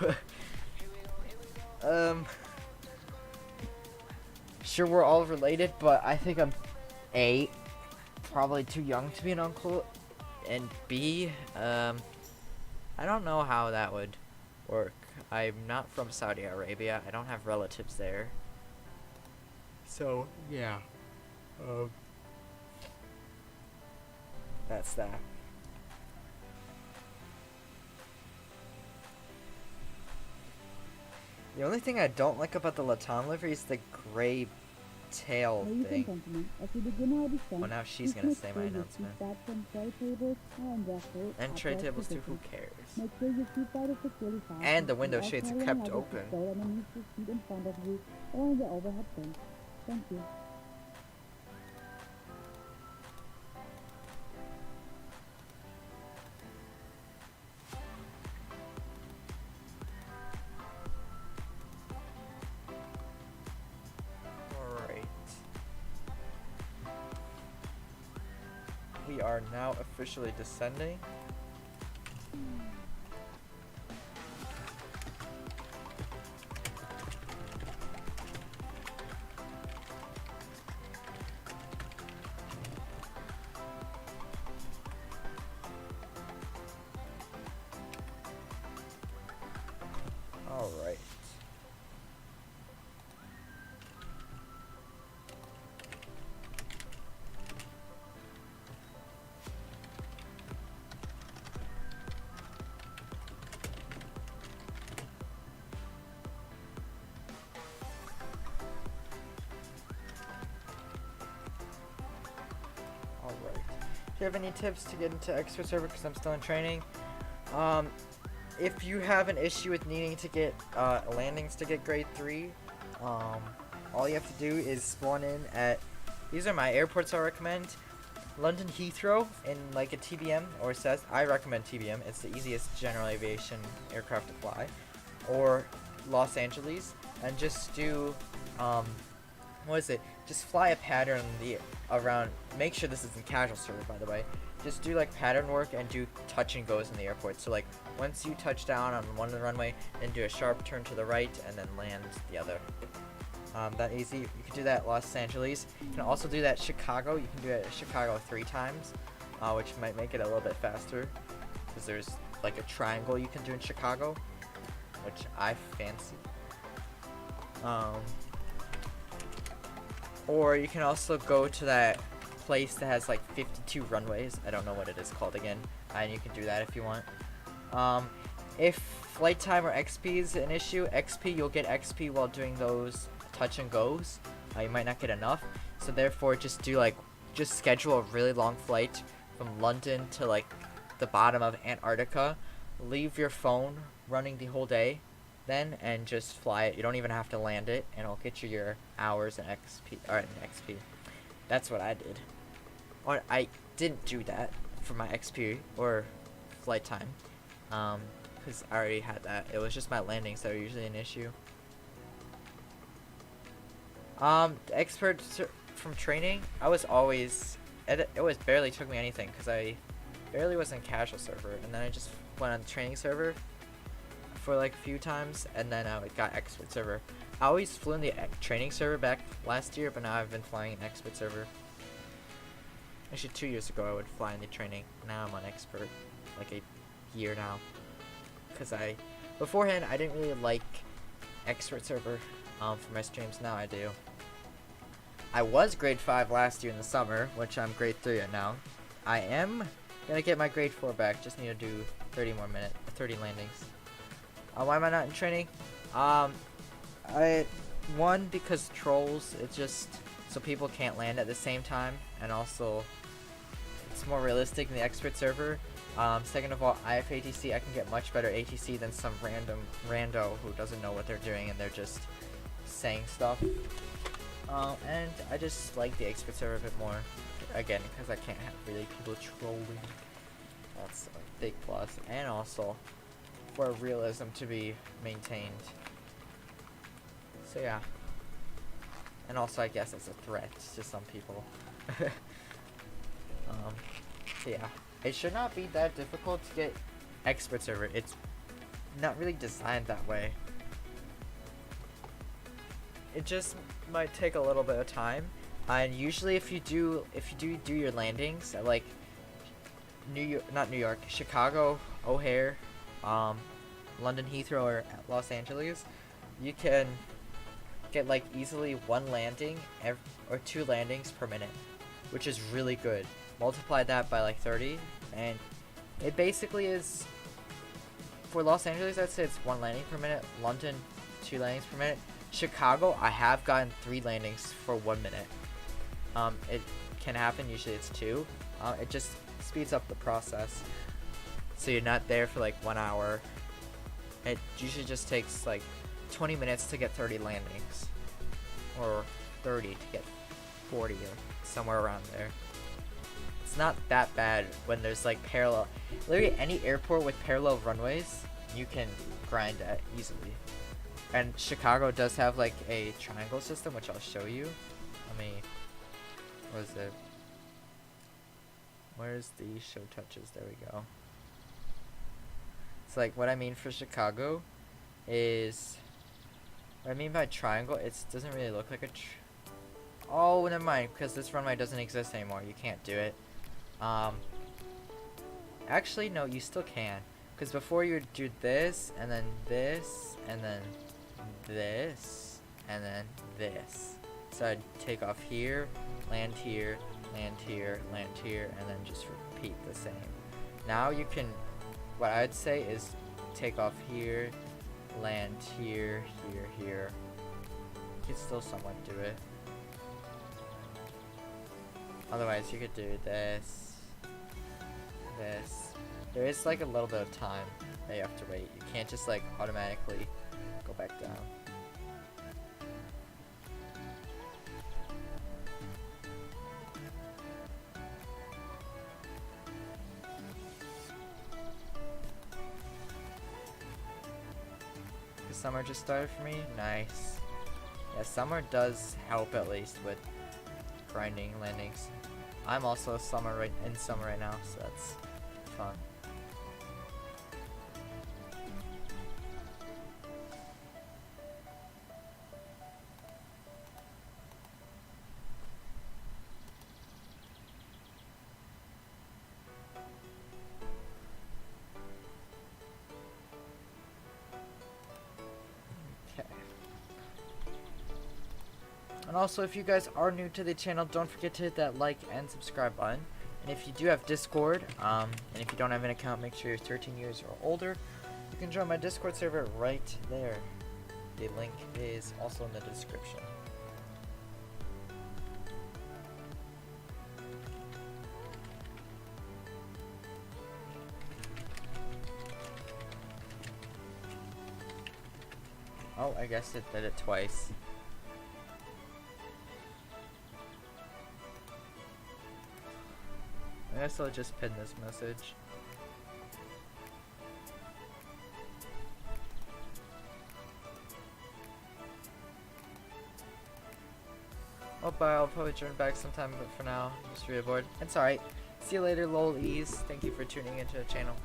Sure, we're all related, but I think I'm A, probably too young to be an uncle, and B, I don't know how that would work. I'm not from Saudi Arabia. I don't have relatives there. So, yeah. That's that. The only thing I don't like about the LATAM livery is the gray tail thing. Well, now she's gonna say my announcement. And tray tables too, who cares? And the window shades are kept open. Thank you. We are now officially descending. All right. Do you have any tips to get into expert server? Because I'm still in training. If you have an issue with needing to get landings to get grade 3, all you have to do is spawn in at, these are my airports I recommend. London Heathrow in like a TBM or Cessna. I recommend TBM. It's the easiest general aviation aircraft to fly. Or Los Angeles, and just do just fly a pattern around. Make sure this is in casual server, by the way. Just do like pattern work and do touch and goes in the airport. So like once you touch down on one of the runway, then do a sharp turn to the right and then land the other. That easy. You can do that at Los Angeles. You can also do that at Chicago. You can do it at Chicago 3 times, which might make it a little bit faster because there's like a triangle you can do in Chicago, which I fancy. Or you can also go to that place that has like 52 runways. I don't know what it is called again. And you can do that if you want. If flight time or XP is an issue, you'll get XP while doing those touch and goes. You might not get enough. So therefore just schedule a really long flight from London to like the bottom of Antarctica. Leave your phone running the whole day then and just fly it. You don't even have to land it, and it'll get you your hours and XP. That's what I did. Or I didn't do that for my XP or flight time, because I already had that. It was just my landings that are usually an issue. The expert from training, I was always, it barely took me anything because I barely was in casual server, and then I just went on the training server for like a few times, and then I got expert server. I always flew in the training server back last year, but now I've been flying in expert server. Actually 2 years ago I would fly in the training. Now I'm on expert, like a year now. Because beforehand I didn't really like expert server for my streams. Now I do. I was grade 5 last year in the summer, which I'm grade 3 at now. I am Gonna get my grade 4 back. Just need to do 30 more minutes, 30 landings. Why am I not in training? One, because trolls. It's just so people can't land at the same time, and also it's more realistic in the expert server. Second of all, I have ATC. I can get much better ATC than some random rando who doesn't know what they're doing and they're just saying stuff. And I just like the expert server a bit more. Again, because I can't have really people trolling. That's a big plus. And also, for realism to be maintained. So yeah. And also, I guess it's a threat to some people. So yeah. It should not be that difficult to get expert server. It's not really designed that way. It just might take a little bit of time. And usually if you do your landings at like not New York, Chicago, O'Hare, London Heathrow, or Los Angeles, you can get like easily one landing or 2 landings per minute, which is really good. Multiply that by like 30, and it basically is, for Los Angeles, I'd say it's 1 landing per minute. London, 2 landings per minute. Chicago, I have gotten 3 landings for 1 minute. It can happen. Usually it's 2. It just speeds up the process, so you're not there for like 1 hour. It usually just takes like 20 minutes to get 30 landings, or 30 to get 40, or somewhere around there. It's not that bad when there's like parallel. Literally any airport with parallel runways, you can grind at easily. And Chicago does have like a triangle system, which I'll show you. Let me. What is it? Where's the show touches? There we go. It's like what I mean for Chicago is. What I mean by triangle, it doesn't really look like a. Oh, never mind, because this runway doesn't exist anymore. You can't do it. Actually, no, you still can. Because before you would do this, and then this, and then this, and then this. So I'd take off here, land here, land here, land here, and then just repeat the same. Now you can, what I'd say is take off here, land here, here, here. You could still somewhat do it. Otherwise, you could do this, this. There is like a little bit of time that you have to wait. You can't just like automatically go back down. Because summer just started for me? Nice. Yeah, summer does help at least with grinding landings. I'm also in summer right now, so that's fun. And also, if you guys are new to the channel, don't forget to hit that like and subscribe button. And if you do have Discord, and if you don't have an account, make sure you're 13 years or older. You can join my Discord server right there. The link is also in the description. Oh, I guess it did it twice. I guess I'll just pin this message. Oh, bye. I'll probably join back sometime, but for now, just re-aboard. It's alright. See you later, lol-ease. Thank you for tuning into the channel.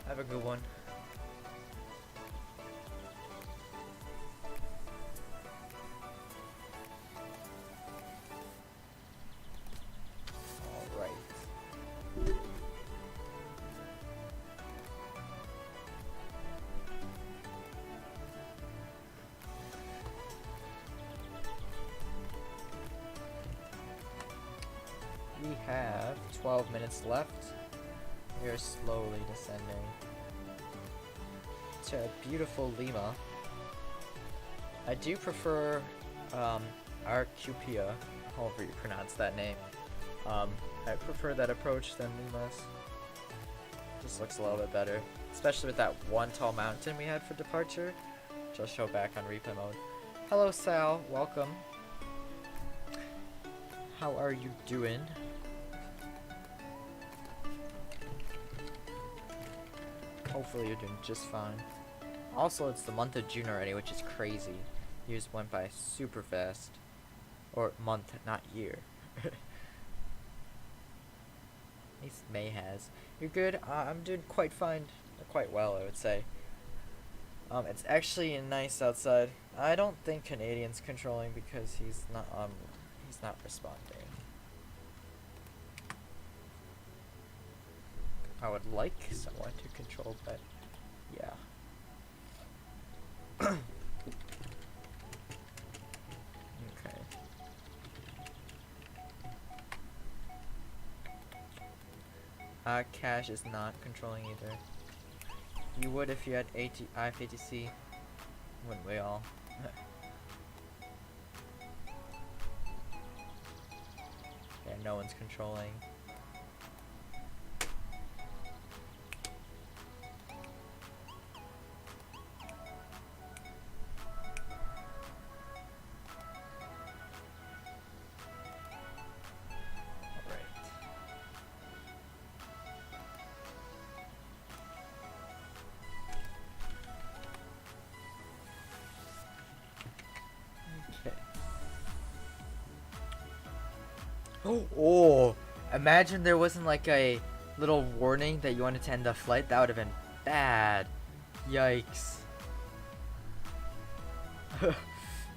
Have a good one. We have 12 minutes left. We are slowly descending to beautiful Lima. I do prefer Arequipa, however you pronounce that name. I prefer that approach than Lima's. Just looks a little bit better, especially with that one tall mountain we had for departure, which I'll show back on replay mode. Hello Sal, welcome. How are you doing? Hopefully you're doing just fine. Also, it's the month of June already, which is crazy. Years went by super fast. Or month, not year. At least May has. You're good? I'm doing quite fine. Quite well, I would say. It's actually nice outside. I don't think Canadian's controlling because he's not responding. I would like someone to control, but yeah. Okay. Cash is not controlling either. You would if you had IFATC, wouldn't we all? Yeah, no one's controlling. Oh, imagine there wasn't like a little warning that you wanted to end the flight. That would have been bad. Yikes.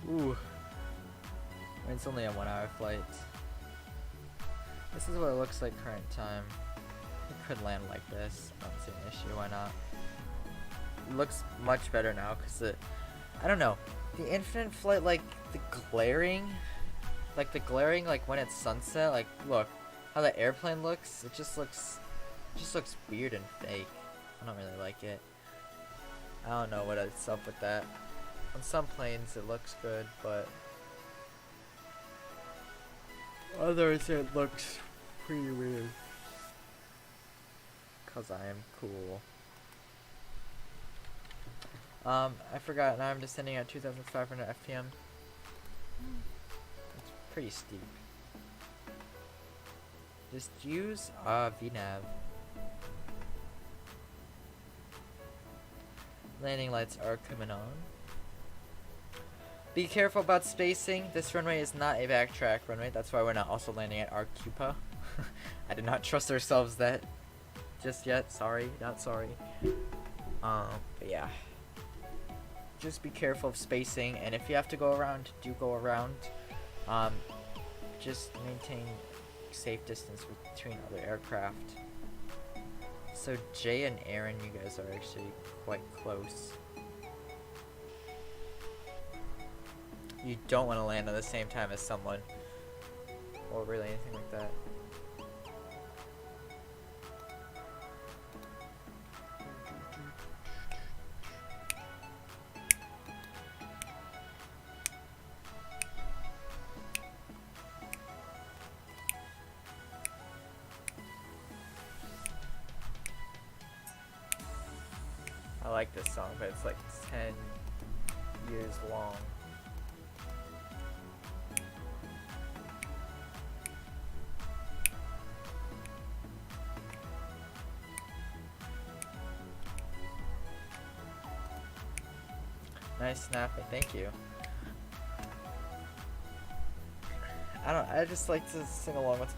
Ooh. It's only a 1 hour flight. This is what it looks like current time. It could land like this. I don't see an issue. Why not? It looks much better now because I don't know. The infinite flight, like the glaring, like when it's sunset, like look how the airplane looks. It just looks weird and fake. I don't really like it. I don't know what's up with that. On some planes it looks good, but others it looks pretty weird. 'Cause I am cool. I forgot. Now I'm descending at 2,500 FPM. It's pretty steep. Just use VNav. Landing lights are coming on. Be careful about spacing. This runway is not a backtrack runway. That's why we're not also landing at Arequipa. I did not trust ourselves that just yet. Sorry, not sorry. But yeah. Just be careful of spacing, and if you have to go around, do go around. Just maintain safe distance between other aircraft. So Jay and Erin, you guys are actually quite close. You don't want to land at the same time as someone, or really anything like that. I like this song, but it's like 10 years long. Nice snapping, thank you. I just like to sing along with,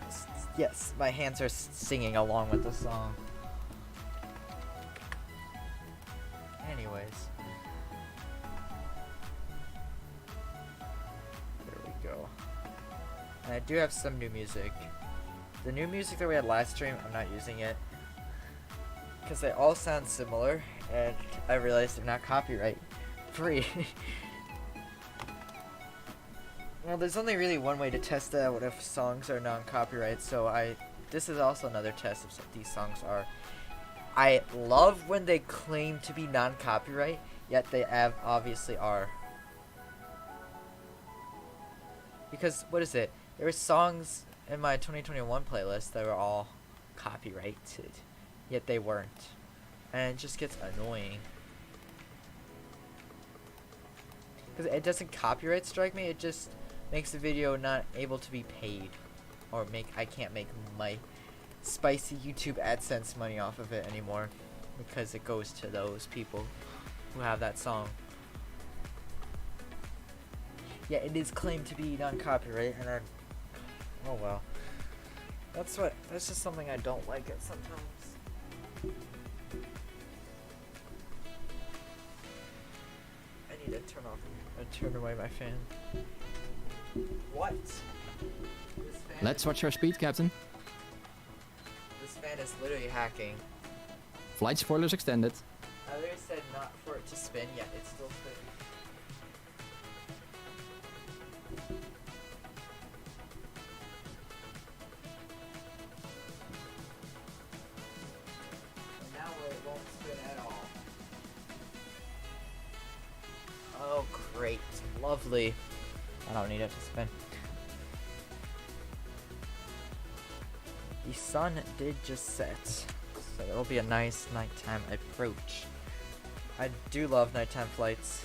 yes, my hands are singing along with the song. Anyways. There we go. And I do have some new music. The new music that we had last stream, I'm not using it. Because they all sound similar, and I realized they're not copyright free. Well, there's only really one way to test out if songs are non-copyright, so this is also another test if these songs are. I love when they claim to be non-copyright, yet they obviously are. Because, what is it? There were songs in my 2021 playlist that were all copyrighted, yet they weren't. And it just gets annoying. Because it doesn't copyright strike me, it just makes the video not able to be paid. Or I can't make my spicy YouTube AdSense money off of it anymore. Because it goes to those people who have that song. Yeah, it is claimed to be non-copyright, and oh well. That's just something I don't like it sometimes. I need to turn away my fan. What? Let's watch your speed, Captain. This fan is literally hacking. Flight spoilers extended. I literally said not for it to spin, yet it's still spinning. Oh, great. Lovely. I don't need it to spin. The sun did just set, so it'll be a nice nighttime approach. I do love nighttime flights.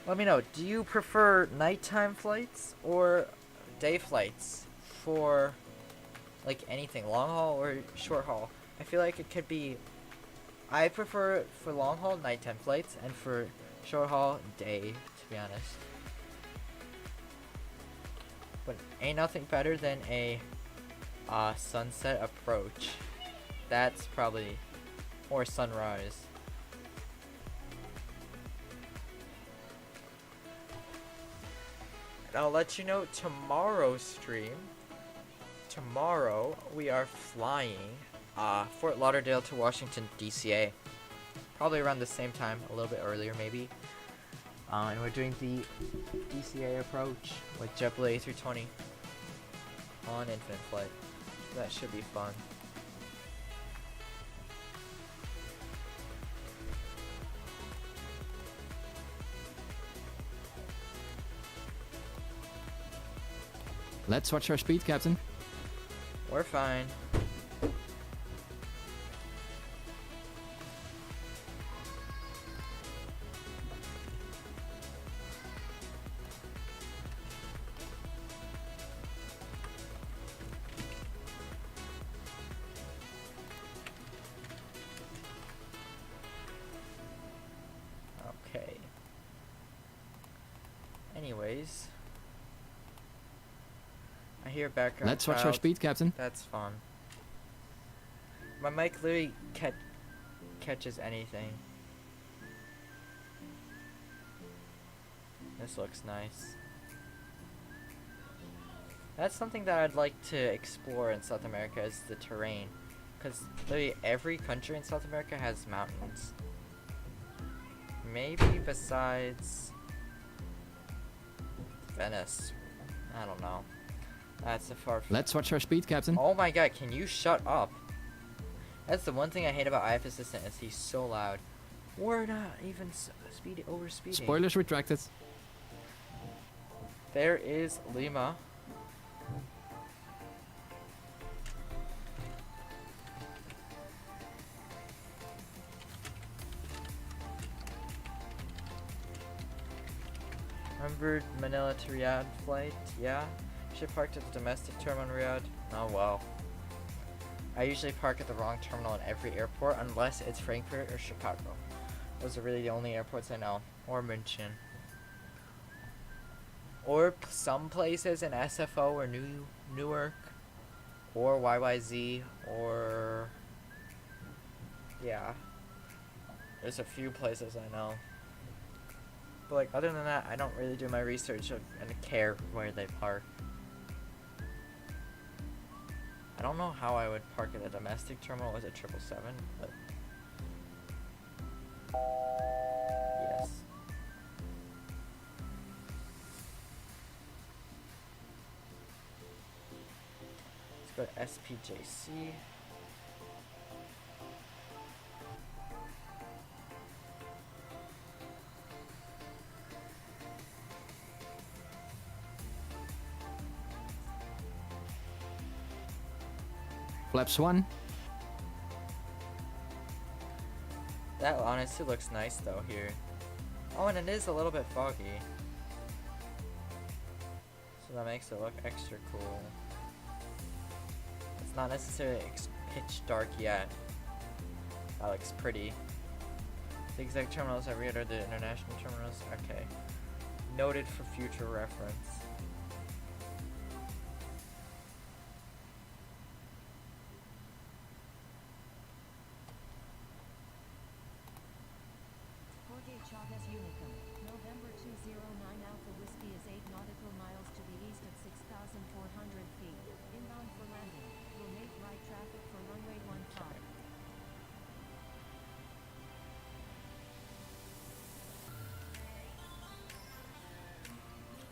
Let me know, do you prefer nighttime flights or day flights for like anything, long haul or short haul? I feel like it could be, I prefer for long haul nighttime flights and for short haul day, to be honest. But ain't nothing better than a sunset approach. That's probably, or sunrise. And I'll let you know tomorrow's stream. Tomorrow we are flying Fort Lauderdale to Washington DCA. Probably around the same time, a little bit earlier maybe. And we're doing the DCA approach with JetBlue A320 on infinite flight. That should be fun. Let's watch our speed, Captain. We're fine. Okay. Anyways, I hear background. Let's watch our speed, Captain. That's fun. My mic literally catches anything. This looks nice. That's something that I'd like to explore in South America is the terrain. Because literally every country in South America has mountains. Maybe besides Venice. I don't know. That's a far. Let's watch our speed, Captain. Oh my god, can you shut up? That's the one thing I hate about IF Assistant is he's so loud. We're not even over speeding. Spoilers retracted. There is Lima. Remember Manila to Riyadh flight? Yeah. Should parked at the domestic terminal in Riyadh. Oh well. I usually park at the wrong terminal at every airport unless it's Frankfurt or Chicago. Those are really the only airports I know. Or München. Or some places in SFO or Newark. Or YYZ. Or... yeah. There's a few places I know. But like other than that, I don't really do my research and care where they park. I don't know how I would park at a domestic terminal as a 777, but yes. go to SPJC. Flaps 1. That honestly looks nice though here. Oh, and it is a little bit foggy. So that makes it look extra cool. It's not necessarily pitch dark yet. That looks pretty. The exact terminals are the international terminals. Okay. Noted for future reference. Chavez Unicum, November 209 Alpha Whiskey is 8 nautical miles to the east at 6,400 feet. Inbound for landing. Will make right traffic for runway 15.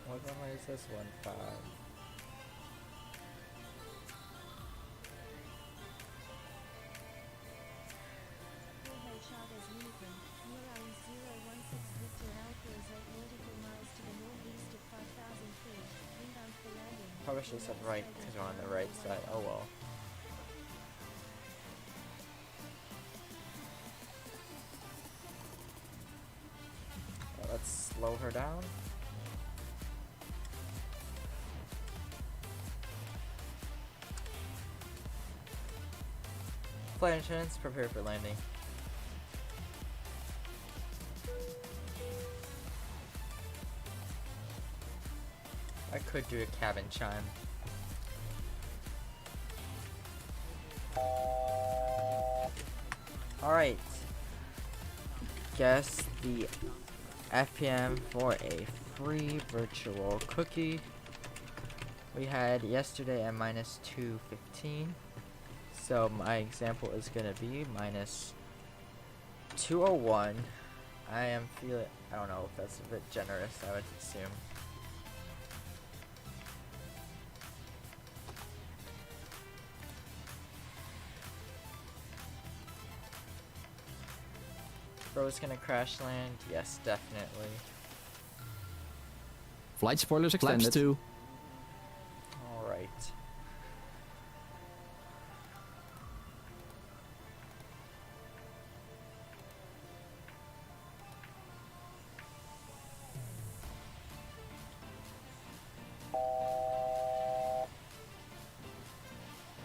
What runway is this? 15. Chavez Unicum, Neuron 016 Victor Alpha is 8 nautical miles to the northeast at 5,000 feet. Inbound for landing. Probably should have said right because we're on the right side. Oh well. Let's slow her down. Flight attendants, prepare for landing. I could do a cabin chime. Alright. Guess the FPM for a free virtual cookie. We had yesterday at minus 215. So my example is gonna be minus 201. I am feeling, I don't know if that's a bit generous, I would assume. Bro's gonna crash land? Yes, definitely. Flight spoilers extended. Flaps 2. Alright.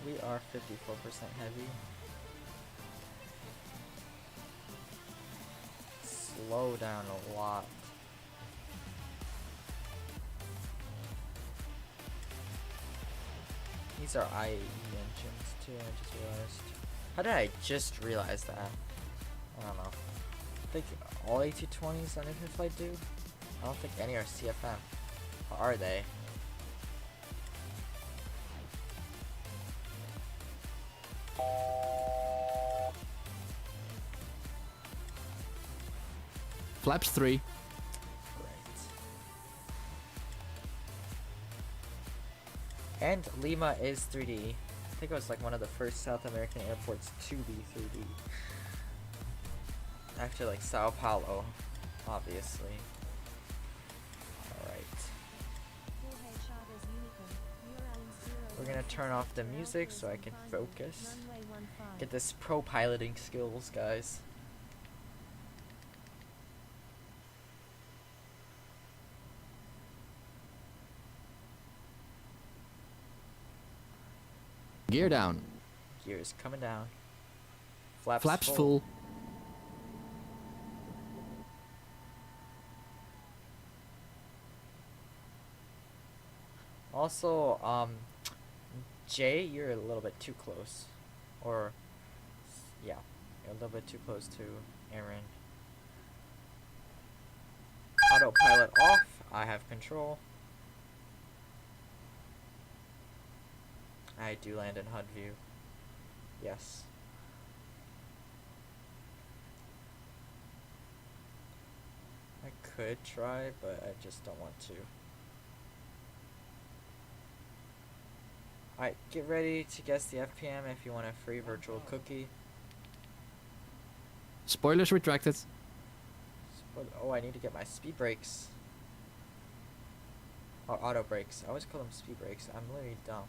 We are 54% heavy. Slow down a lot. These are IAE engines too, I just realized. How did I just realize that? I don't know. I think all A220s on in-flight do? I don't think any are CFM. Or are they? Flaps 3. And Lima is 3D. I think it was like one of the first South American airports to be 3D. After like Sao Paulo, obviously. Alright. We're gonna turn off the music so I can focus. Get this pro piloting skills, guys. Gear down. Gears coming down. Flaps full. Also, Jay, you're a little bit too close. Or, yeah, you're a little bit too close to Erin. Autopilot off. I have control. I do land in HUD view. Yes. I could try, but I just don't want to. Alright, get ready to guess the FPM if you want a free virtual cookie. Spoilers retracted. Oh, I need to get my speed brakes. Or auto brakes. I always call them speed brakes. I'm literally dumb.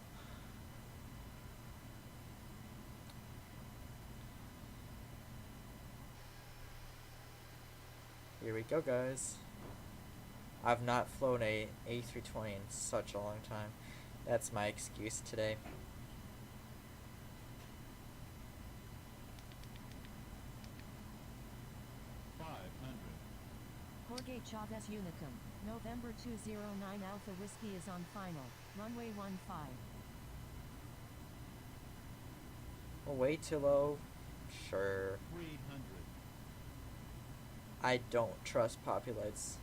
Here we go, guys. I've not flown a A320 in such a long time. That's my excuse today. Jorge Chavez Unicum, November 209 Alpha Whiskey is on final, runway 15. Oh, way too low? Sure. 300. I don't trust Populites.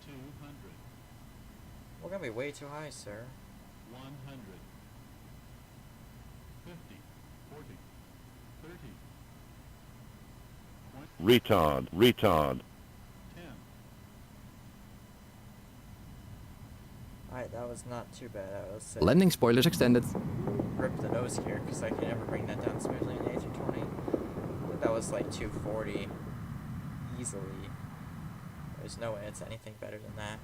200. We're gonna be way too high, sir. 100. 50. 40. 30. 20. Retard. 10. Alright, that was not too bad. I was Landing spoilers extended. rip the nose here because I can never bring that down smoothly in the A320. I think that was like 240 easily. There's no way it's anything better than that.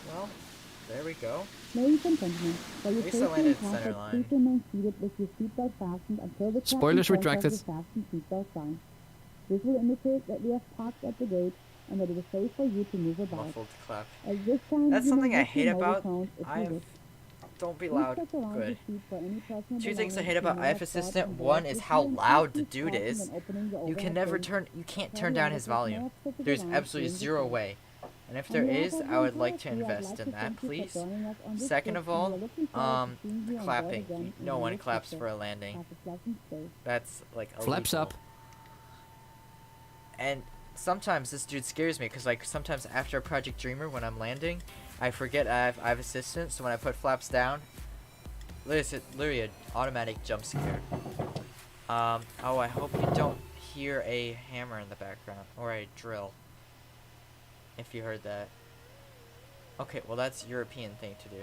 Well, there we go. Ladies and gentlemen, for your At least I safety landed and center comfort, line. please remain seated with your seatbelt fastened until the Spoilers captain points out retracted. the fasten seatbelt sign. This will indicate that we have parked at the gate and that it is safe for you to move about. Muffled clap. At this time, That's you may something I use hate your mobile about. phones if you wish. Don't be Please loud. check around Good. the seat for any personal Two things I belongings hate you about may have IF brought Assistant. on One board. is If how you loud the insist dude parking is. and opening the You can overhead never bin, you can't tell turn the down his officers volume. not to There's around absolutely during the zero trip. way. And if On there behalf is, of I would the like to entire crew, I'd invest like in to that, thank you for please. joining us on this Second trip, of and we all, are looking forward to seeing you on board clapping. again in No the one near claps future. for a landing. Have a pleasant stay. That's like illegal. Flaps up. And sometimes this dude scares me because like sometimes after Project Dreamer when I'm landing, I forget I have assistance. So when I put flaps down, literally an automatic jump scare. Oh, I hope you don't hear a hammer in the background or a drill. If you heard that. Okay, well that's European thing to do.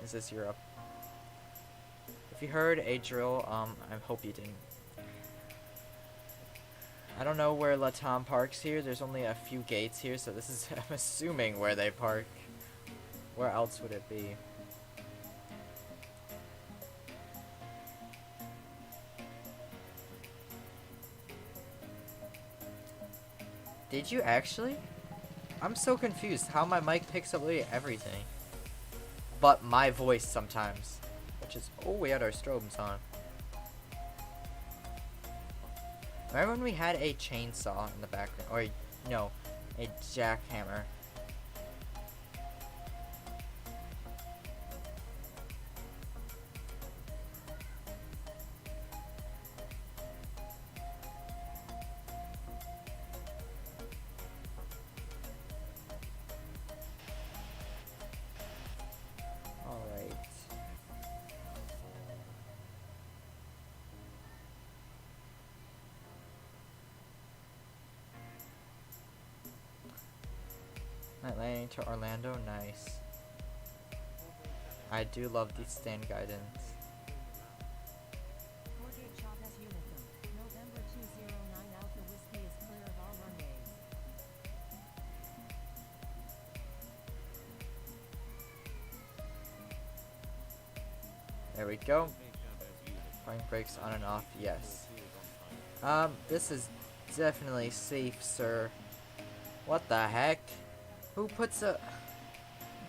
Is this Europe? If you heard a drill, I hope you didn't. I don't know where LATAM parks here. There's only a few gates here, so this is, I'm assuming, where they park. Where else would it be? Did you actually? I'm so confused how my mic picks up literally everything. But my voice sometimes. Which is, oh, we had our strobes on. Remember when we had a chainsaw in the background? Or, no, a jackhammer. Alright. Night landing to Orlando, nice. I do love the stand guidance. Jorge Chavez Unicum, November 209 Alpha Whiskey is clear of all runways. There we go. Parking brakes on and off, yes. This is definitely safe, sir. What the heck? Who puts a...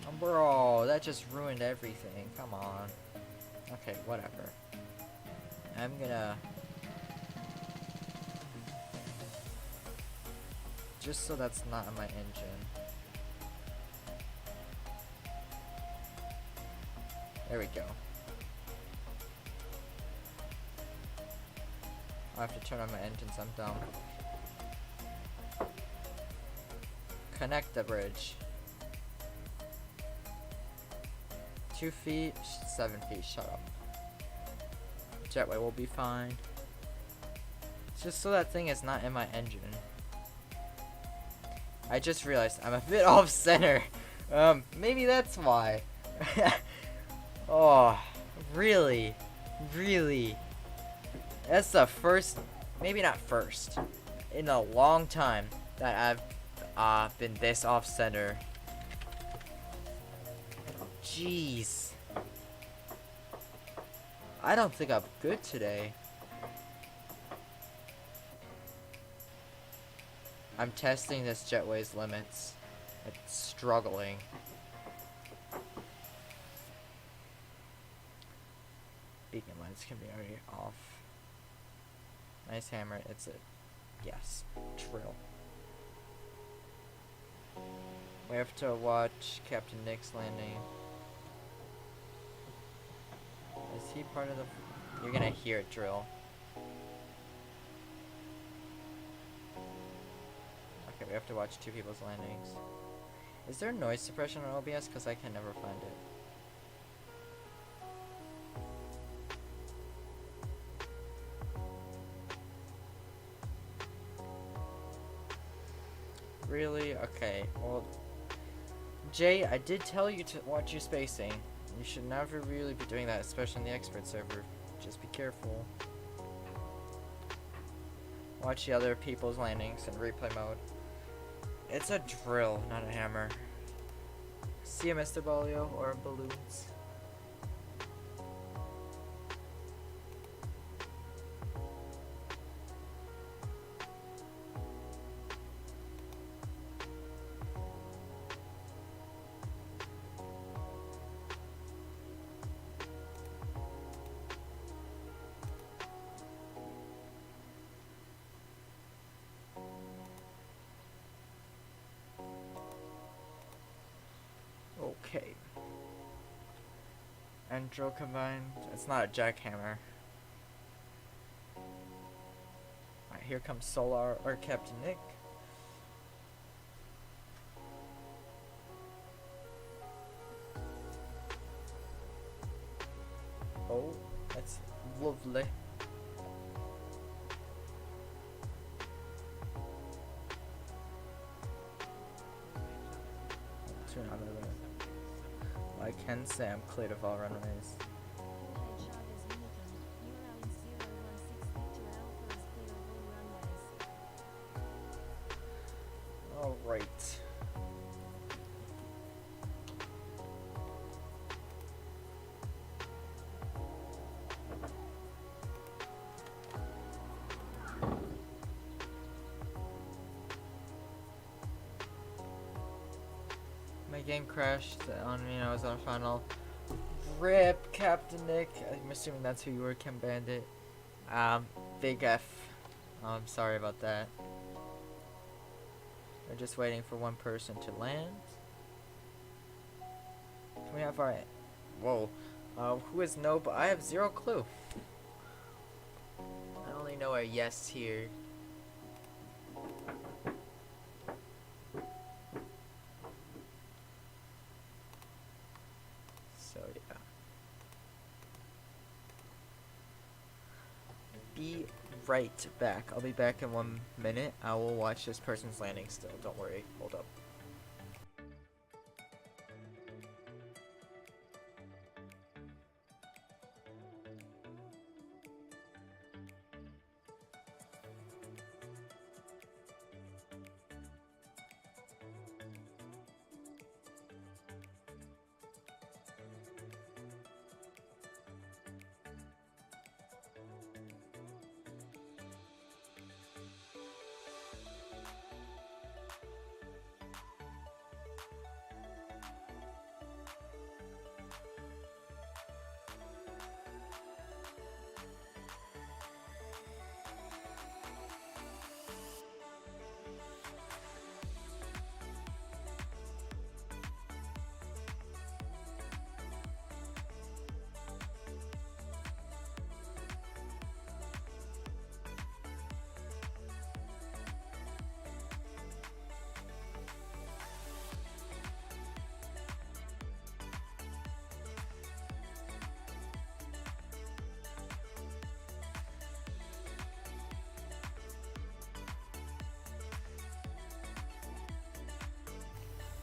Oh, bro, that just ruined everything. Come on. Okay, whatever. I'm gonna... Just so that's not on my engine. There we go. I have to turn on my engines, I'm dumb. Connect the bridge. 2 feet, 7 feet, shut up. Jetway will be fine. Just so that thing is not in my engine. I just realized I'm a bit off center. Maybe that's why. Oh, really? Really? That's the first, maybe not first, in a long time that I've been this off center. Jeez. I don't think I'm good today. I'm testing this jetway's limits. It's struggling. Beacon lights can be already off. Nice hammer. It's a yes. Drill. We have to watch Captain Nick's landing. Is he part of the... You're gonna hear it drill. Okay, we have to watch two people's landings. Is there noise suppression on OBS? Because I can never find it. Really? Okay, well... Jay, I did tell you to watch your spacing. You should never really be doing that, especially in the expert server. Just be careful. Watch the other people's landings in replay mode. It's a drill, not a hammer. See you, Mr. Bolio, or balloons. Okay. And drill combined. It's not a jackhammer. Alright, here comes Solar or Captain Nick. Oh, that's lovely. Turn out of that. I can say I'm clear of all runways. Alright. My game crashed on me and I was on final. RIP, Captain Nick. I'm assuming that's who you were, Kim Bandit. Big F. I'm sorry about that. We're just waiting for one person to land. Can we have our... Whoa. Who is Nope? I have zero clue. I only know a yes here. So yeah. Be right back. I'll be back in 1 minute. I will watch this person's landing still. Don't worry. Hold up.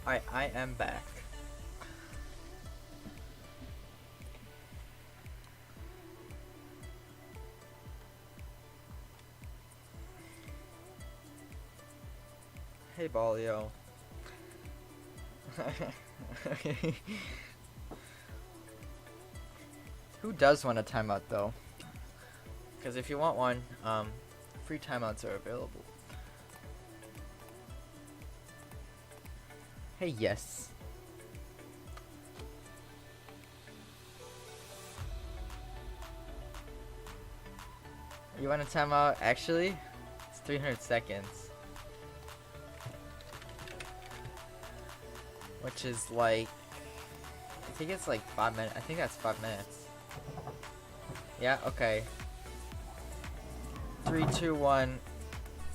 Alright, I am back. Hey, Balio. Who does want a timeout though? Because if you want one, free timeouts are available. Hey, yes. You want a timeout? Actually, it's 300 seconds. Which is like, I think it's like 5 minutes. I think that's 5 minutes. Yeah, okay. 3, 2, 1.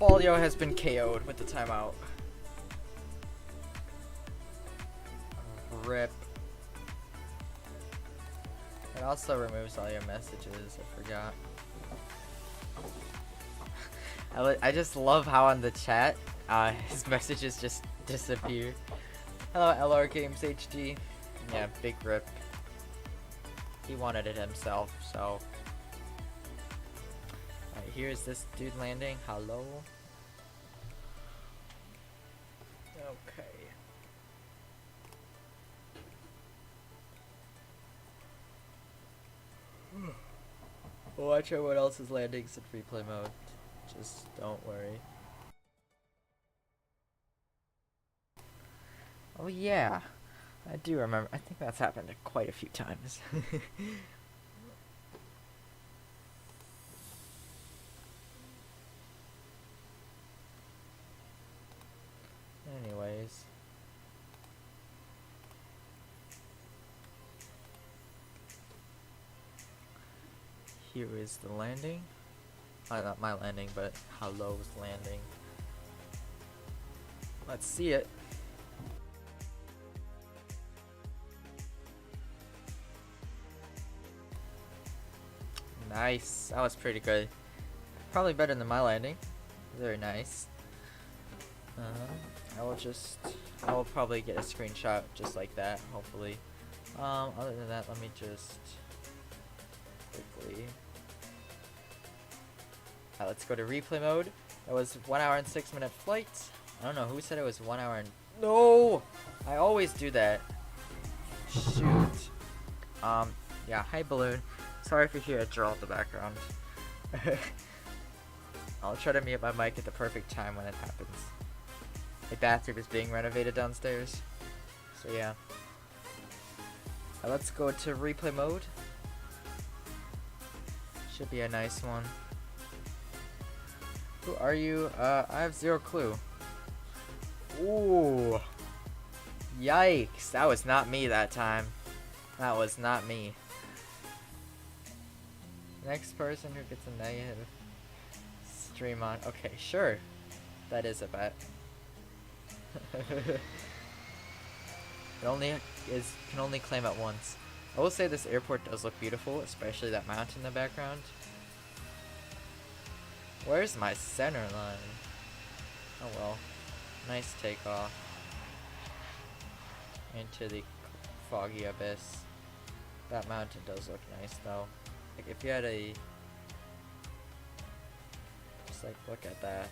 Balio has been KO'd with the timeout. Rip. It also removes all your messages. I forgot. I just love how on the chat, his messages just disappear. Hello, LR Games HD. Yeah, big rip. He wanted it himself, so. Alright, here's this dude landing. Hello. Okay. We'll watch everyone else's landings in replay mode. Just don't worry. Oh yeah, I do remember. I think that's happened quite a few times. Anyways. Here is the landing. Not my landing, but Hello's landing. Let's see it. Nice. That was pretty good. Probably better than my landing. Very nice. I will probably get a screenshot just like that, hopefully. Other than that, let me just quickly. Let's go to replay mode. That was 1 hour and 6 minute flight. I don't know who said it was 1 hour and. No! I always do that. Shoot. Yeah, hi Balloon. Sorry if you hear a draw in the background. I'll try to mute my mic at the perfect time when it happens. My bathroom is being renovated downstairs. So yeah. Let's go to replay mode. Should be a nice one. Who are you? I have zero clue. Ooh. Yikes. That was not me that time. That was not me. Next person who gets a negative stream on. Okay, sure. That is a bet. Can only claim it once. I will say this airport does look beautiful, especially that mountain in the background. Where's my center line? Oh well. Nice takeoff. Into the foggy abyss. That mountain does look nice though. Like if you had a... Just like look at that.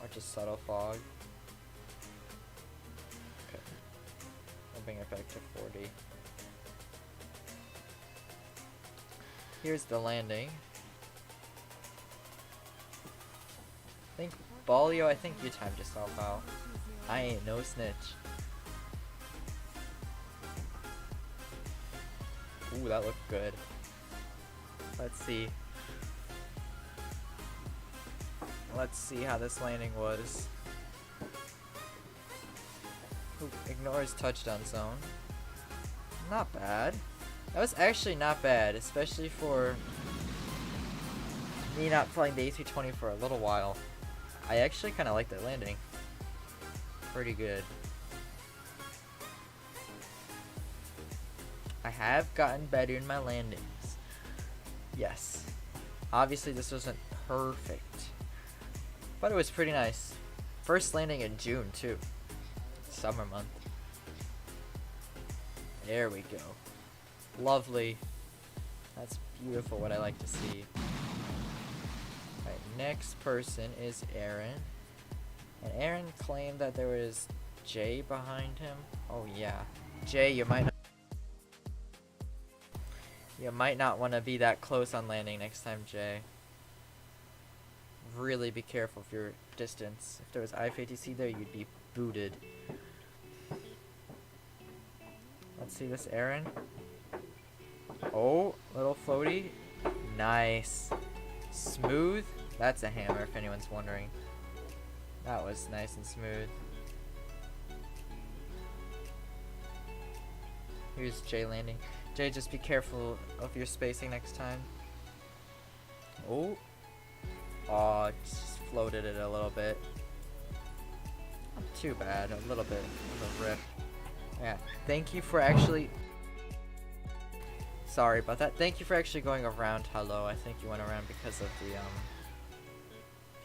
Or just subtle fog. Okay. I'll bring it back to 40. Here's the landing. I think Balio, I think you timed yourself out. I ain't no snitch. Ooh, that looked good. Let's see. Let's see how this landing was. Ooh, ignores touchdown zone. Not bad. That was actually not bad, especially for me not flying the A320 for a little while. I actually kind of like that landing. Pretty good. I have gotten better in my landings. Yes. Obviously this wasn't perfect. But it was pretty nice. First landing in June too. summer month. There we go. Lovely. That's beautiful, what I like to see. Alright, next person is Aaron. And Aaron claimed that there was Jay behind him. Oh yeah. Jay, you might not want to be that close on landing next time, Jay. Really be careful of your distance. If there was IFATC there, you'd be booted. Let's see this, Aaron. Oh, little floaty. Nice. Smooth. That's a hammer, if anyone's wondering. That was nice and smooth. Here's Jay landing. Jay, just be careful of your spacing next time. Oh. Oh, just floated it a little bit. Not too bad. A little bit of a rip. Yeah. Thank you for actually... Sorry about that. Thank you for actually going around hello. I think you went around because of the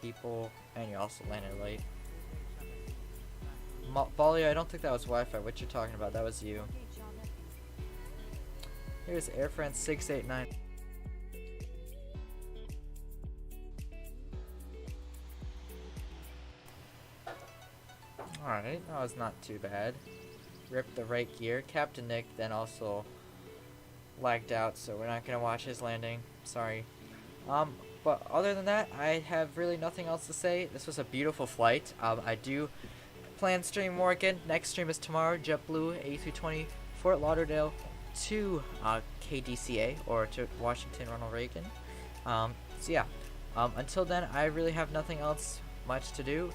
people, and you also landed late. Bali, I don't think that was Wi-Fi. What you're talking about? That was you. Here's Air France 689. Alright, that was not too bad. Ripped the right gear. Captain Nick then also lagged out, so we're not gonna watch his landing. Sorry. But other than that, I have really nothing else to say. This was a beautiful flight. I do plan stream more again. Next stream is tomorrow. JetBlue A320 Fort Lauderdale to KDCA, or to Washington Ronald Reagan. So yeah. Until then, I really have nothing else much to do.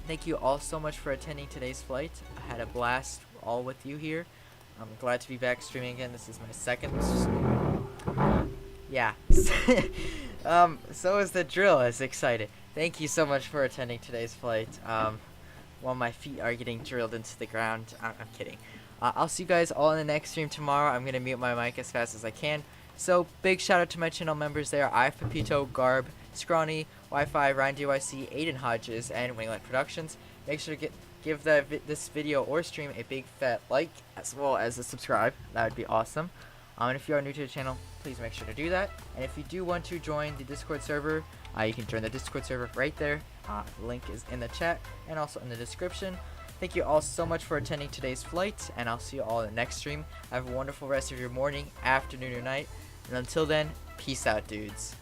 Thank you all so much for attending today's flight. I had a blast all with you here. I'm glad to be back streaming again. This is my second. Yeah. So is the drill. As excited. Thank you so much for attending today's flight. While my feet are getting drilled into the ground. I'm kidding. I'll see you guys all in the next stream tomorrow. I'm gonna mute my mic as fast as I can. So big shout out to my channel members there. I have Pepito, Garb, Scrawny, Wi-Fi, ryandyc, Aiden Hodges, and Winglet Productions. Make sure to give this video or stream a big fat like, as well as a subscribe. That would be awesome. And if you are new to the channel, please make sure to do that. And if you do want to join the Discord server, you can join the Discord server right there. The link is in the chat and also in the description. Thank you all so much for attending today's flight, and I'll see you all in the next stream. Have a wonderful rest of your morning, afternoon, or night. And until then, peace out, dudes.